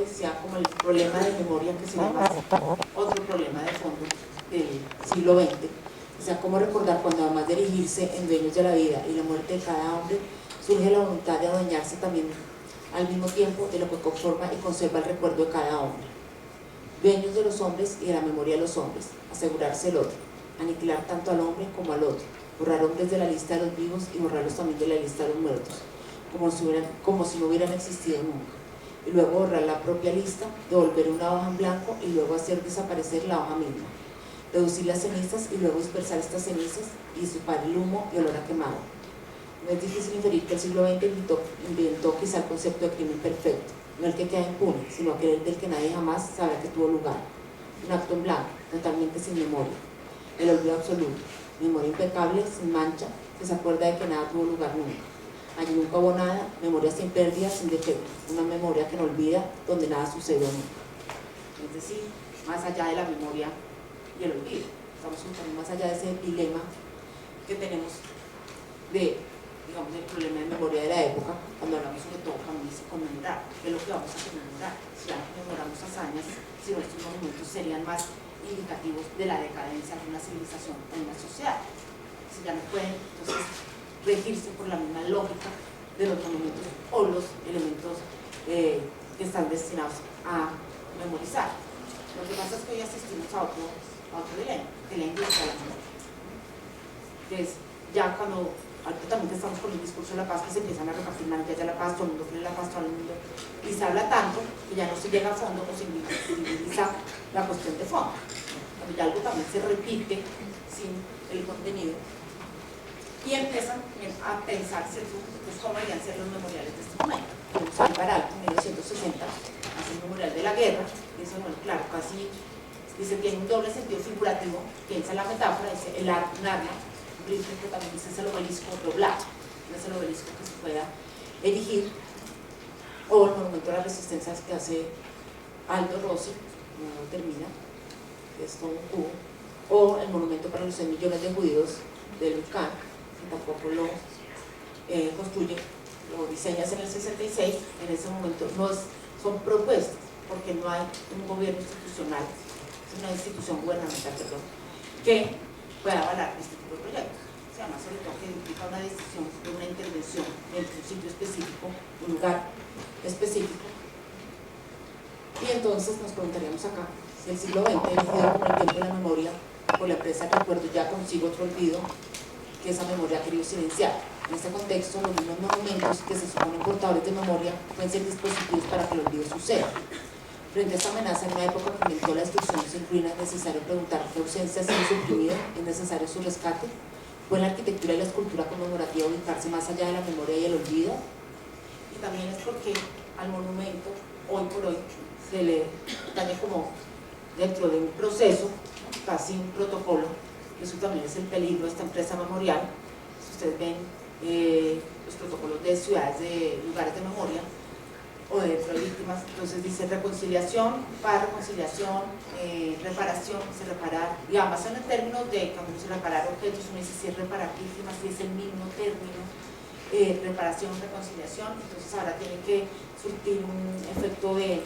Speaker 1: decía como el problema de memoria, que se llama otro problema de fondo del siglo XX. O sea, cómo recordar cuando además de erigirse en dueños de la vida y la muerte de cada hombre, surge la voluntad de adueñarse también al mismo tiempo de lo que conforma y conserva el recuerdo de cada hombre. Dueños de los hombres y de la memoria de los hombres, asegurarse el otro, aniquilar tanto al hombre como al otro, borrar hombres de la lista de los vivos y borrarlos también de la lista de los muertos, como si no hubieran existido nunca, y luego borrar la propia lista, devolver una hoja en blanco y luego hacer desaparecer la hoja misma, reducir las cenizas y luego dispersar estas cenizas y disipar el humo y olor a quemado. No es difícil inferir que el siglo XX inventó quizá el concepto de crimen perfecto, no el que queda impune, sino aquel del que nadie jamás sabrá que tuvo lugar. Un acto en blanco, totalmente sin memoria, el olvido absoluto, memoria impecable, sin mancha, que se acuerda de que nada tuvo lugar nunca. Allí nunca hubo nada, memoria sin pérdida, sin defecto, una memoria que no olvida, donde nada sucedió nunca. Es decir, más allá de la memoria y el olvido, estamos también más allá de ese dilema que tenemos de, digamos, el problema de memoria de la época, cuando hablamos sobre todo cuando dice conmemorar, ¿qué es lo que vamos a conmemorar? Si ya conmemoramos hazañas, si nuestros monumentos serían más indicativos de la decadencia de una civilización o de una sociedad. Si ya no pueden, entonces, regirse por la misma lógica de los monumentos o los elementos que están destinados a memorizar. Lo que pasa es que hoy asistimos a otro dilema, que la industria de la memoria, que es ya cuando ahorita también que estamos con el discurso de la paz, que se empiezan a repartir manillas de la paz, todo el mundo quiere la paz, todo el mundo, y se habla tanto que ya no se llega a fondo o se invisibiliza la cuestión de fondo, cuando ya algo también se repite sin el contenido, y empiezan a pensarse pues, cómo deberían ser los memoriales de este momento. Tenemos a Alvarado en 1960, hace el memorial de la guerra, y eso, bueno, claro, casi dice, tiene un doble sentido figurativo, piensa en la metáfora, dice el arma, un arma, que también es el obelisco doblado, es el obelisco que se pueda erigir, o el monumento a la resistencia que hace Aldo Rossi, no termina, que es todo un cubo, o el monumento para los 6 millones de judíos del Lucán, que tampoco lo construye, lo diseñas en el 66, en ese momento son propuestas, porque no hay un gobierno institucional, es una institución gubernamental, perdón, que pueda avalar este tipo de proyectos. O sea, más sobre todo que implica una decisión de una intervención en un sitio específico, un lugar específico. Y entonces nos preguntaríamos acá, si el siglo XX, elegido como el tiempo de la memoria, por la empresa del recuerdo ya consigo otro olvido, que esa memoria ha querido silenciar. En este contexto, los mismos monumentos que se suponen portadores de memoria pueden ser dispositivos para que el olvido suceda. Frente a esta amenaza, en una época que inventó la destrucción sin ruina, es necesario preguntar qué ausencia ha sido suprimida, es necesario su rescate. ¿Puede la arquitectura y la escultura conmemorativa ubicarse más allá de la memoria y el olvido? Y también es porque al monumento, hoy por hoy, se le daña como dentro de un proceso, casi un protocolo, que eso también es el peligro de esta empresa memorial. Si ustedes ven los protocolos de ciudades, de lugares de memoria, o de víctimas, entonces dice reconciliación, paz, reconciliación, reparación, dice reparar, y ambas son en términos de cuando dice reparar objetos, uno dice si es reparar víctimas, si es el mismo término, reparación, reconciliación, entonces ahora tiene que surtir un efecto de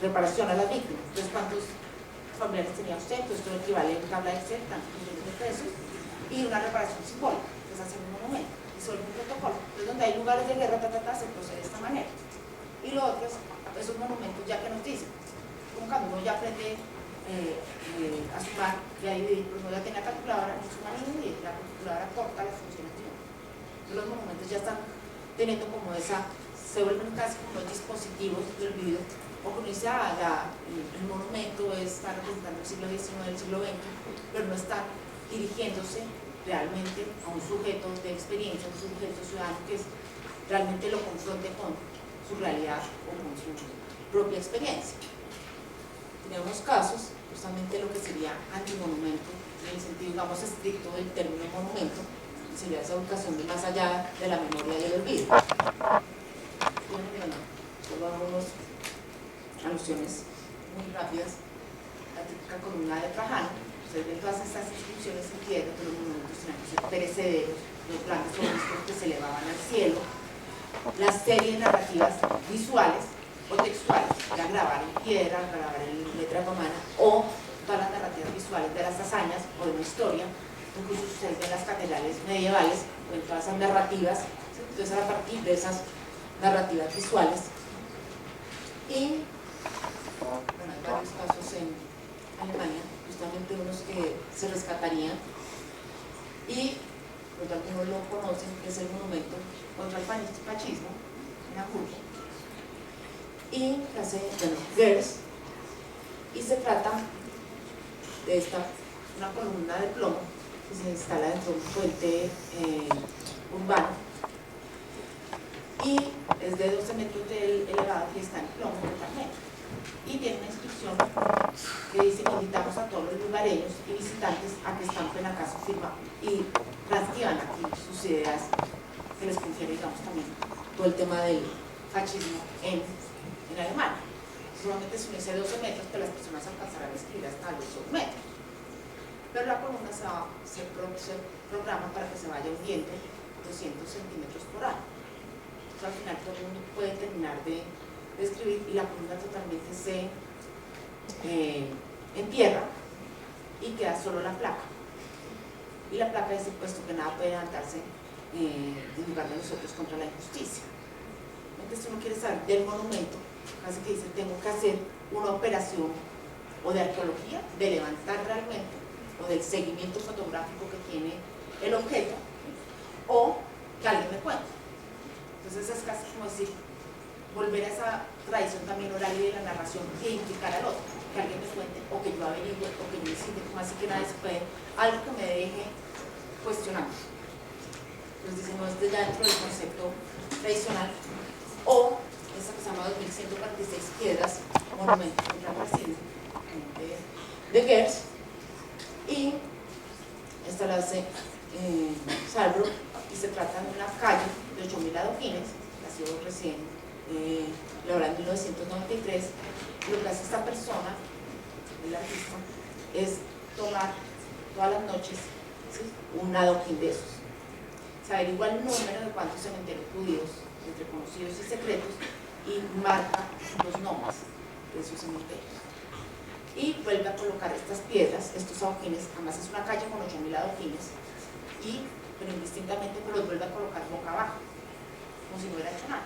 Speaker 1: reparación a las víctimas. Entonces, ¿cuántos familiares tenía usted? Entonces, esto equivale a tabla de Excel, tantos millones de pesos, y una reparación simbólica, que es hacer un monumento, y sobre un protocolo. Entonces, donde hay lugares de guerra, se procede de esta manera. Y lo otro es esos monumentos ya que nos dicen, como cuando uno ya aprende a sumar y a dividir, pues uno ya tenía calculadora, ni suma ni dividir, la calculadora corta las funciones de uno. Los monumentos ya están teniendo como se vuelven casi como los dispositivos del olvido, o como dice, el monumento está representando el siglo XIX, el siglo XX, pero no está dirigiéndose realmente a un sujeto de experiencia, un sujeto ciudadano que realmente lo confronte con su realidad o con su propia experiencia. Tenemos casos, justamente lo que sería antimonumento, en el sentido, digamos, estricto del término monumento, que sería esa ubicación de más allá de la memoria y el olvido. Solo hago unas alusiones muy rápidas. La típica columna de Trajano, ustedes ven todas estas inscripciones en piedra, que los monumentos tenían que ser perecederos, los grandes obeliscos que se elevaban al cielo, las series narrativas visuales o textuales, ya grabar en piedra, grabar en letra romana, o todas las narrativas visuales de las hazañas o de una historia, incluso ustedes ven las catedrales medievales, o en todas esas narrativas, ¿sí? Entonces a partir de esas narrativas visuales. Y bueno, hay varios casos en Alemania, justamente unos que se rescatarían, y pues algunos lo conocen, que es el monumento contra el fascismo en Hamburgo, y que hace, bueno, Goebbels, y se trata de una columna de plomo que se instala dentro de un puente urbano, y es de 12 metros de elevado, que está en plomo totalmente, y tiene una inscripción que dice: invitamos a todos los lugareños y visitantes a que estampen acá su firma y transcriban aquí sus ideas, que les confiere, digamos, también todo el tema del fascismo en Alemania. Solamente se dice 12 metros, que las personas alcanzarán a escribir hasta los 2 metros. Pero la columna se programa para que se vaya hundiendo 200 centímetros por año. Entonces, al final todo el mundo puede terminar de escribir, y la columna totalmente se entierra y queda solo la placa. Y la placa dice, puesto que nada puede levantarse en lugar de nosotros contra la injusticia. Entonces, si uno quiere saber del monumento, casi que dice: tengo que hacer una operación o de arqueología, de levantar realmente, o del seguimiento fotográfico que tiene el objeto, o que alguien me cuente. Entonces es casi como decir, volver a esa tradición también oral y de la narración, e implicar al otro, que alguien me cuente, o que yo averigüe, o que yo decide, como así que nadie se puede, algo que me deje cuestionando. Entonces dice, no, ya dentro del concepto tradicional, o esa que se llama 2146 piedras, monumento contra el fascismo, de Goebbels, y esta la hace Salbrook, y se trata de una calle de 8.000 adoquines, que ha sido recién elaborada en 1993. Lo que hace esta persona, el artista, es tomar todas las noches, ¿sí?, un adoquín de esos, se averigua el número de cuántos cementerios judíos entre conocidos y secretos, y marca los nombres de esos cementerios, y vuelve a colocar estas piedras, estos adoquines. Además es una calle con 8.000 adoquines, pero indistintamente los vuelve a colocar boca abajo, como si no hubiera hecho nada.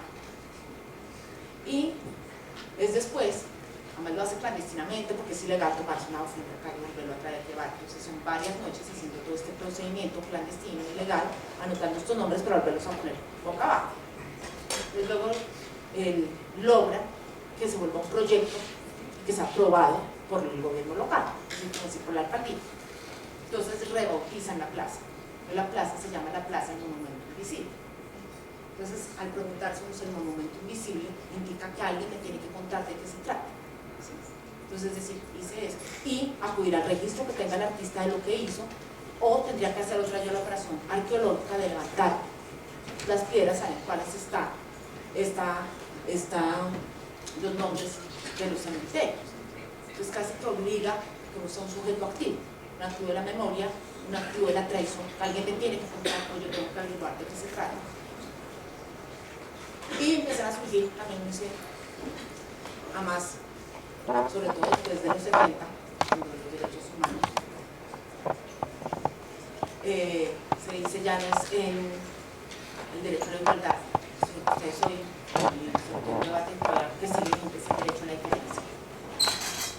Speaker 1: Y es después, además lo hace clandestinamente, porque es ilegal tomarse una adoquín en la calle y volverlo a traer, llevar. Entonces son varias noches haciendo todo este procedimiento clandestino, ilegal, anotando estos nombres para volverlos a poner boca abajo. Entonces luego él logra que se vuelva un proyecto que sea aprobado por el gobierno local, es decir, por la alcaldía. Entonces rebautizan la plaza. La plaza se llama la Plaza del Monumento Invisible. Entonces, al preguntarse si el monumento invisible, indica que alguien me tiene que contar de qué se trata. ¿Sí? Entonces, es decir, hice esto, y acudir al registro que tenga el artista de lo que hizo, o tendría que hacer otra ya la operación arqueológica de levantar las piedras en las cuales están los nombres de los cementerios. Entonces casi que obliga que uno sea un sujeto activo, un activo de la memoria, un activo de la tradición, que alguien te tiene que contar, o yo tengo que averiguar de qué se trata. Y empiezan a surgir también, a más, sobre todo después de los 70, cuando los derechos humanos se dice ya no es el derecho a la igualdad, sino que ustedes hoy, sobre todo un debate que sigue vigente, es el derecho a la diferencia.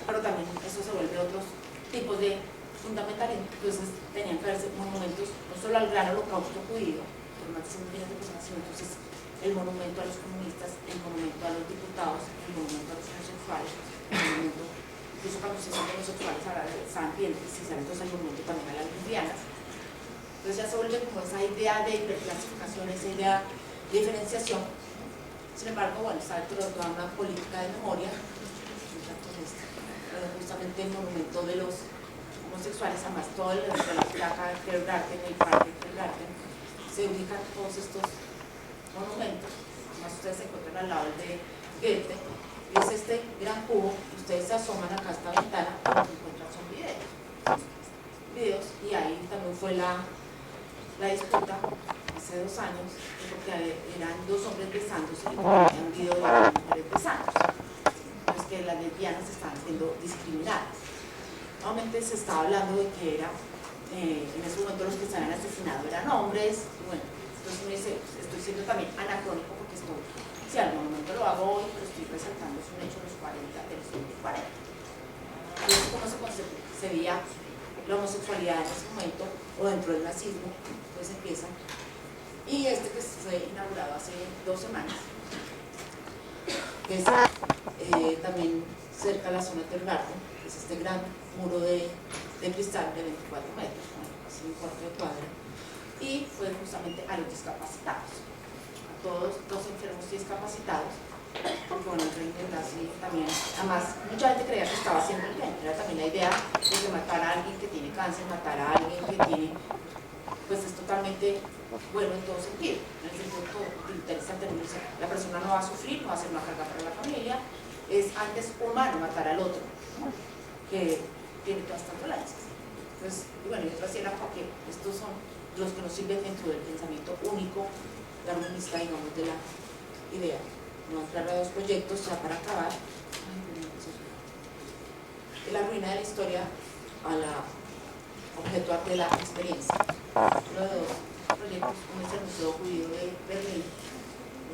Speaker 1: Pero también eso se vuelve otros tipos de fundamentalismo. Entonces tenían que haberse monumentos no solo al gran holocausto judío, que más de 100 millones de personas, sino entonces el monumento a los comunistas, el monumento a los diputados, el monumento a los homosexuales, el monumento, incluso cuando se sienten homosexuales ahora estaban bien, si sale entonces el monumento también a las lesbianas. Entonces ya se vuelve como esa idea de hiperclasificación, esa idea de diferenciación. Sin embargo, bueno, está dentro de toda una política de memoria, justamente el monumento de los homosexuales, además todo el de la placa de Tiergarten, el parque de Tiergarten, se ubican todos estos monumentos. Además ustedes se encuentran al lado de Goethe, y es este gran cubo. Ustedes se asoman acá a esta ventana y lo que encuentran son videos, y ahí también fue la disputa hace 2 años, porque eran 2 hombres besándose y un video de 2 mujeres besándose. las lesbianas estaban siendo discriminadas. Nuevamente se estaba hablando de que era, en ese momento los que se habían asesinado eran hombres. Bueno, entonces uno dice, estoy siendo también anacrónico porque estoy, sí, al momento lo hago hoy, pero estoy resaltando es un hecho de los 40, de los 40. Entonces, ¿cómo se concebía la homosexualidad en ese momento o dentro del nazismo? Entonces empieza. Y este que fue inaugurado hace 2 semanas, que es también cerca de la zona del Garden, es este gran muro de cristal de 24 metros, ¿no? Así un cuarto de cuadra, y fue justamente a los discapacitados, a todos los enfermos y discapacitados, porque bueno, el reino de Brasil también, además, mucha gente creía que estaba haciendo el bien, era también la idea de que matar a alguien que tiene cáncer, matar a alguien que tiene, pues es totalmente bueno en todo sentido, en el sentido interesante, la persona no va a sufrir, no va a ser una carga para la familia, es antes humano matar al otro, ¿no? Que tiene todas estas dolencias. Entonces, bueno, y otra era porque estos son los que nos sirven dentro del pensamiento único darwinista, digamos, de la idea. No entrar a 2 proyectos ya para acabar. La ruina de la historia a la objeto de la experiencia. Uno de 2 proyectos, uno es el Museo Judío de Berlín,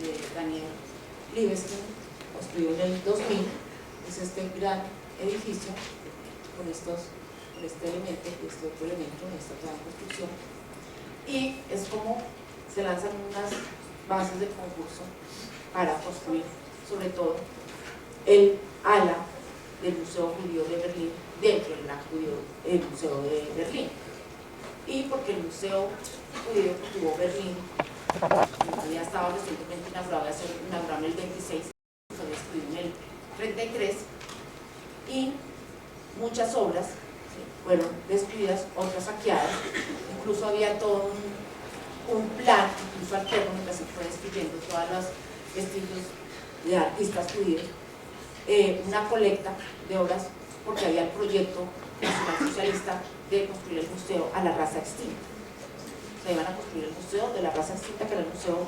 Speaker 1: de Daniel Libeskind, construido en el 2000, es este gran edificio con este elemento y este otro elemento en esta gran construcción, y es como se lanzan unas bases de concurso para construir sobre todo el ala del Museo Judío de Berlín dentro del Museo de Berlín. Y porque el Museo Judío que tuvo Berlín había estado recientemente inaugurado en el 26, fue destruido en el 33, y muchas obras fueron destruidas, otras saqueadas. Incluso había todo un plan, incluso alterno, mientras se fue destruyendo todos los vestigios de artistas judíos, una colecta de obras, porque había el proyecto nacional socialista de construir el museo a la raza extinta. O sea, iban a construir el museo de la raza extinta, que era el museo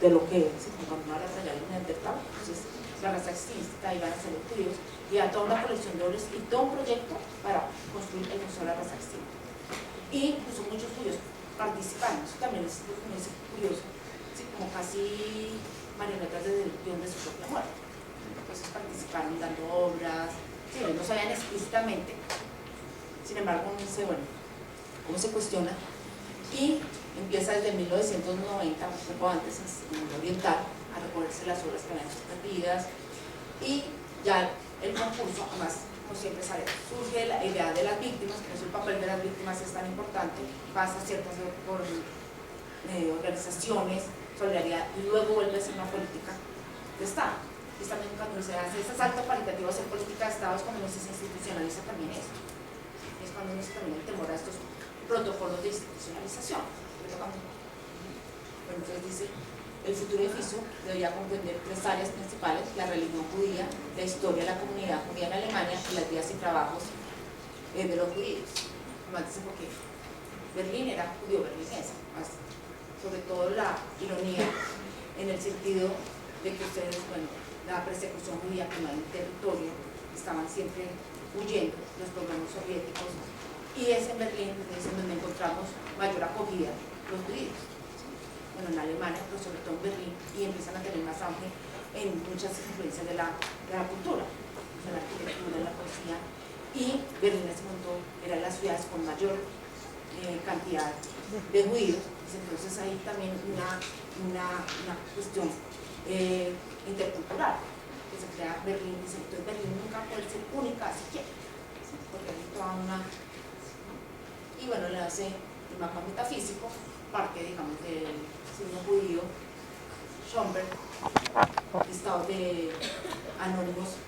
Speaker 1: de lo que se conmemora allá en Neandertal. Entonces, la raza extinta iban a ser los judíos, y a toda una colección de obras y todo un proyecto para construir el museo de la raza extinta. Y incluso muchos judíos participaron, eso también es curioso, ¿sí? Como casi marionetas desde el guión de su propia muerte. Entonces participaron dando obras, sí, no sabían explícitamente, sin embargo uno dice, bueno, ¿cómo se cuestiona? Y empieza desde 1990, un poco antes, en el mundo oriental, a recogerse las obras que habían sido perdidas, y ya el concurso, además, como siempre sale, surge la idea de las víctimas, por eso el papel de las víctimas es tan importante, pasa ciertas organizaciones, solidaridad, y luego vuelve a ser una política de Estado. Y también cuando se hace ese salto cualitativo a ser política de Estado es cuando se institucionaliza también esto. Es cuando se también el temor a estos protocolos de institucionalización. Bueno, entonces dice, el futuro edificio debería comprender 3 áreas principales: la religión judía, la historia de la comunidad judía en Alemania y las vidas y trabajos de los judíos. Además dice porque Berlín era judío berlinesa, sobre todo la ironía en el sentido de que ustedes, bueno, la persecución judía que no hay en territorio, estaban siempre huyendo los programas soviéticos, y es en Berlín donde encontramos mayor acogida los judíos. Bueno, en Alemania, pero sobre todo en Berlín, y empiezan a tener más auge en muchas influencias de la cultura, de la arquitectura, de la poesía, y Berlín en ese momento era de las ciudades con mayor cantidad de judíos. Entonces hay también una cuestión intercultural que se crea Berlín. Dice, entonces Berlín nunca puede ser única siquiera, ¿sí? Porque hay toda una... Y bueno, le hace el mapa metafísico, parte, digamos, del signo judío, Schomburg, listado de anónimos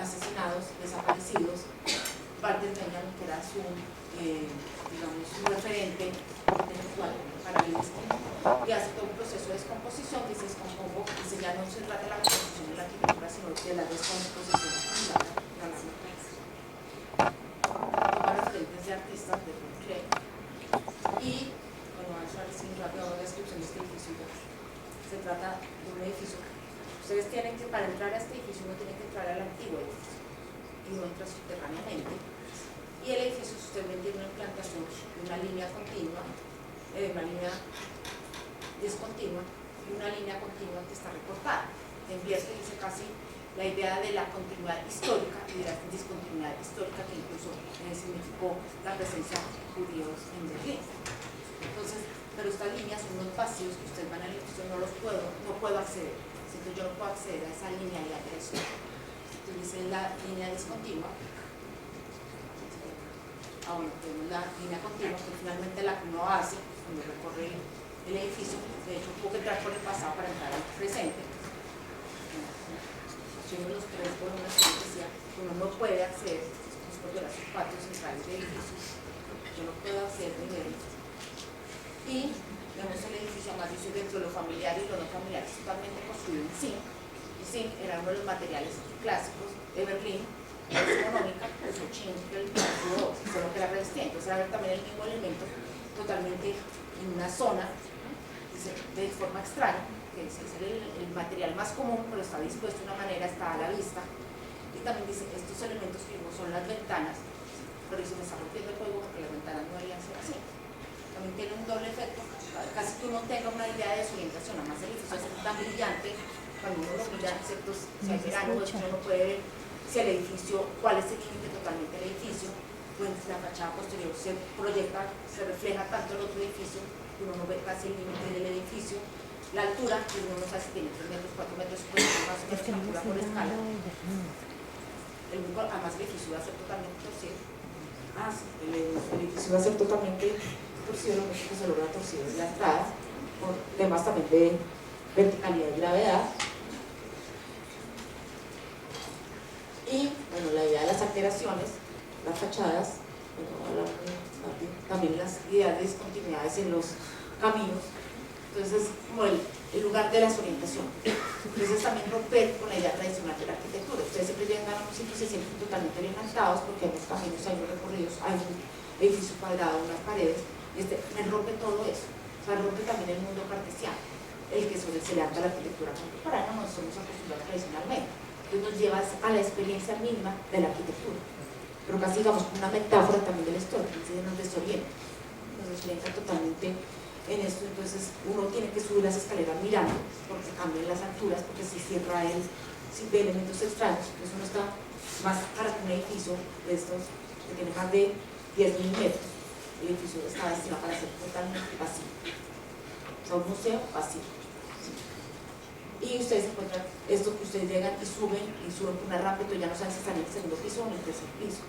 Speaker 1: asesinados, desaparecidos, Walter Benjamin, que era su, digamos, su referente intelectual para el y hace todo un proceso de descomposición, que se descompongo, dice, ya no se trata de la composición de la arquitectura, sino de la descomposición de la toma referentes de artistas de Klee. Y, bueno, vamos a ver si rápido la descripción de este edificio. Se trata de un edificio Ustedes tienen que, para entrar a este edificio, uno tiene que entrar al antiguo edificio y uno entra subterráneamente. Y el edificio, si ustedes ven, tiene una implantación de una línea continua, una línea discontinua y una línea continua que está recortada. En Bierce dice casi la idea de la continuidad histórica y de la discontinuidad histórica que incluso significó la presencia de judíos en Berlín. Entonces, pero estas líneas son unos vacíos que ustedes van al edificio, no puedo acceder. Entonces yo no puedo acceder a esa línea y a eso. Entonces dice la línea discontinua. Bueno, tenemos la línea continua, que finalmente la que uno hace cuando recorre el edificio. De hecho, tuvo que entrar por el pasado para entrar al presente. Tiene los tres columnas que decía que uno no puede acceder después de los patios centrales del edificio. Yo no puedo acceder de nivel. Y vemos el edificio, además dice dentro de lo familiar y lo no familiar, es totalmente construido en zinc. Y zinc era uno de los materiales clásicos de Berlín. Es económica, pues un chinkel, solo que era resistente. Entonces, era también el mismo elemento totalmente en una zona, de forma extraña, que es el material más común, pero está dispuesto de una manera, está a la vista. Y también dice, estos elementos que vimos son las ventanas, pero se me está rompiendo el código porque las ventanas no deberían ser así. También tiene un doble efecto, casi que uno tenga una idea de desorientación, además el edificio es tan brillante, cuando uno lo mira, excepto si hay verano, uno puede ver si el edificio, cuál es el límite totalmente del edificio, pues la fachada posterior se proyecta, se refleja tanto el otro edificio, que uno no ve casi el límite del edificio, la altura, que uno no sabe si tiene 3 metros, 4 metros, pues más o menos altura por escala. Además el edificio va a ser totalmente torcido. Sí, el edificio va a ser totalmente torcido, lo único que se logra torcido es la entrada, por temas también de verticalidad y gravedad. Y bueno, la idea de las alteraciones, las fachadas, bueno, también las ideas de discontinuidades en los caminos. Entonces, como el lugar de las orientaciones. Entonces, también romper con la idea tradicional de la arquitectura. Ustedes siempre llegan a un sitio y se sienten totalmente orientados porque hay unos caminos, hay unos recorridos, hay un edificio cuadrado, unas paredes. Me rompe todo eso. O sea, rompe también el mundo cartesiano, el que se le da a la arquitectura contemporánea, no somos acostumbrados tradicionalmente. Entonces nos lleva a la experiencia mínima de la arquitectura, pero casi digamos una metáfora también de la historia, que nos desorienta totalmente en esto. Entonces uno tiene que subir las escaleras mirando, porque se cambian las alturas, porque si cierra si ve elementos extraños, entonces uno está más para un edificio de estos que tiene más de 10.000 metros, el edificio está destinado para ser totalmente vacío, o sea, un museo vacío. Y ustedes encuentran esto que ustedes llegan y suben por una rampa, y ya no saben si están en el segundo piso o en el tercer piso.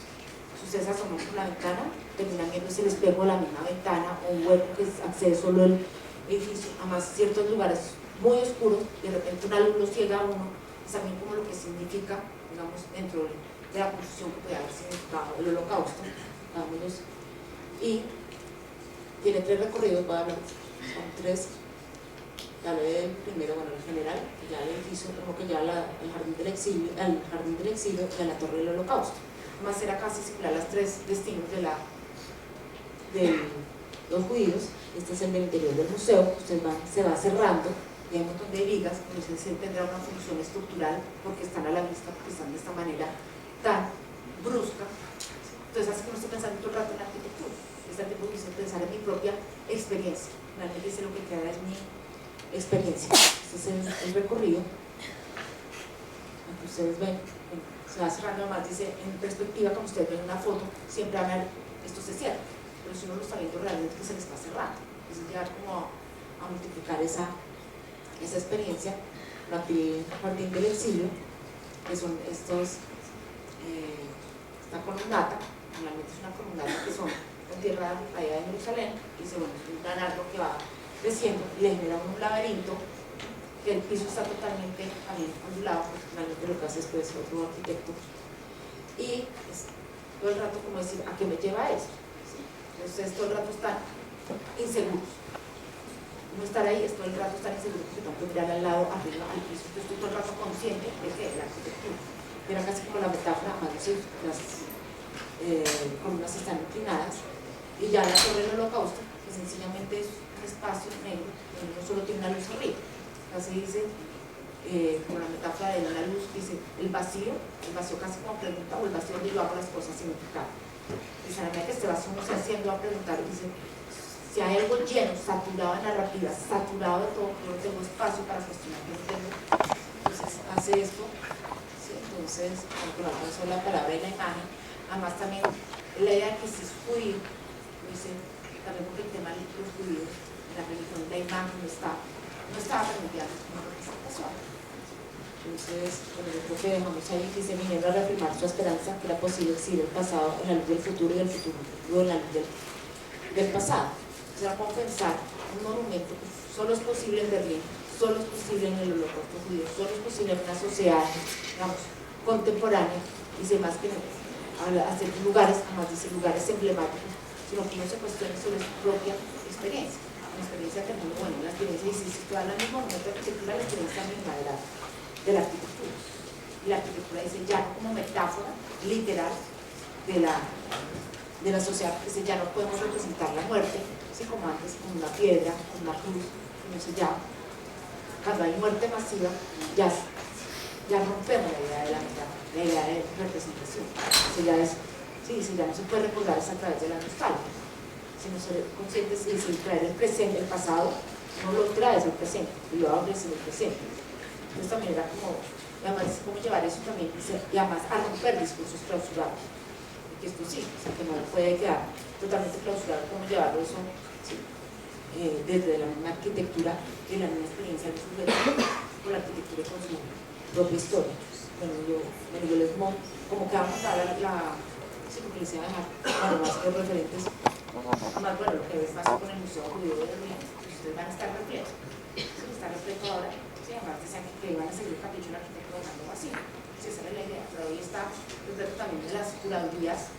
Speaker 1: Si ustedes asoman por la ventana, terminan viendo el espejo de la misma ventana o un hueco que accede solo el edificio. Además, ciertos lugares muy oscuros, de repente una luz lo ciega a uno, es también como lo que significa, digamos, dentro de la construcción que puede haber significado el holocausto. Y tiene 3 recorridos, voy a hablar, son 3. Ya hablé del primero, bueno, el general, ya el edificio, como que ya al jardín del exilio y a la torre del holocausto. Además era casi similar a las 3 destinos de los judíos. Este es el del interior del museo, se va cerrando y hay un montón de vigas, entonces tendrá una función estructural porque están a la vista, porque están de esta manera tan brusca. Entonces así que no estoy pensando todo el rato en la arquitectura, este tiempo quise pensar en mi propia experiencia, realmente dice lo que queda es mi experiencia. Este es el recorrido. Aquí ustedes ven, se va cerrando, además dice en perspectiva, como ustedes ven en una foto, siempre van a ver, esto se cierra, pero si uno lo está viendo realmente que se le está cerrando. Entonces llegar como a multiplicar esa experiencia. El jardín del exilio, que son esta columnata, normalmente es una columnata que son con tierra allá de Jerusalén, y es un gran árbol que va creciendo y le genera un laberinto, que el piso está totalmente también ondulado, porque finalmente lo que hace es pues otro arquitecto, y todo el rato como decir, ¿a qué me lleva esto? ¿Sí? Entonces todo el rato están inseguros, no estar ahí es todo el rato estar inseguro, porque tengo que mirar al lado, arriba, al piso. Entonces estoy todo el rato consciente de que la arquitectura era casi como la metáfora, además las columnas están inclinadas, y ya la torre del holocausto, que sencillamente es espacio negro, no solo tiene una luz arriba, casi dice como la metáfora de una luz, dice el vacío casi como pregunta, o el vacío donde yo hago las cosas significado. Dice, a la medida que este vacío uno se haciendo a preguntar, dice, si hay algo lleno, saturado de narrativa, saturado de todo, yo no tengo espacio para cuestionar que no tengo, entonces hace esto, ¿sí? Entonces, con la palabra y la imagen, además también la idea de que si es judío, dice, también porque el tema de los judíos, en la religión, la imagen no estaba permitida como representación. Entonces, bueno, yo creo que dejamos ahí que se vinieron a reafirmar su esperanza que era posible exhibir el pasado en la luz del futuro y el futuro luego en la luz del pasado. O sea, como pensar un monumento que solo es posible en Berlín, solo es posible en el Holocausto judío, solo es posible en una sociedad, digamos, contemporánea, dice más que hacer lugares, además dice lugares emblemáticos, sino que uno se cuestione sobre su propia experiencia. La experiencia que uno, bueno, la experiencia dice, si tú hablas del mismo momento de arquitectura, la experiencia misma de la arquitectura. Y la arquitectura dice ya no como metáfora literal de la sociedad, que dice ya no podemos representar la muerte, así como antes, como una piedra, como una cruz, como se llama. Cuando hay muerte masiva, ya rompemos la idea de la metáfora, la idea de representación. Ya no se puede recordar es a través de la nostalgia, sino ser conscientes y traer el presente, el pasado, no lo traes al presente, y lo abres en el presente. Entonces también era como, además es como llevar eso también, y además a romper discursos clausurados, porque esto sí, o sea, que no puede quedar totalmente clausurado, como llevarlo eso, ¿sí? Desde la misma arquitectura y la misma experiencia de sus con la arquitectura y con su propia historia. Bueno, yo les monto, como que vamos a dar sí, porque les iba a dejar, bueno, más que referentes, además, bueno, lo que ves más con el Museo Judío de Berlín, pues ustedes van a estar repletos, está repleto ahora, sí, además decían que iban a seguir el capricho del arquitecto dejando vacío, sí, esa era la idea, pero hoy está repleto también de las curadurías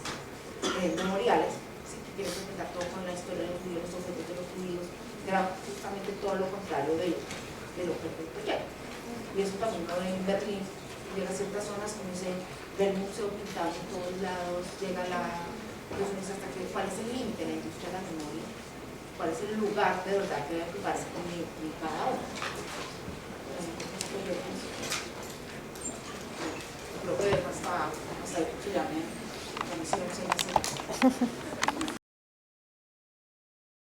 Speaker 1: memoriales, sí, que quieren presentar todo con la historia de los judíos, los objetos de los judíos, que era justamente todo lo contrario de lo que el proyecto. Y eso también lo ve en Berlín, llega a ciertas zonas como dice, ver el museo pintado en todos lados, llega hasta que cuál es el límite de la industria de la memoria, cuál es el lugar de verdad que debe ocuparse con cada uno. Creo que hasta ahí que ya me hicieron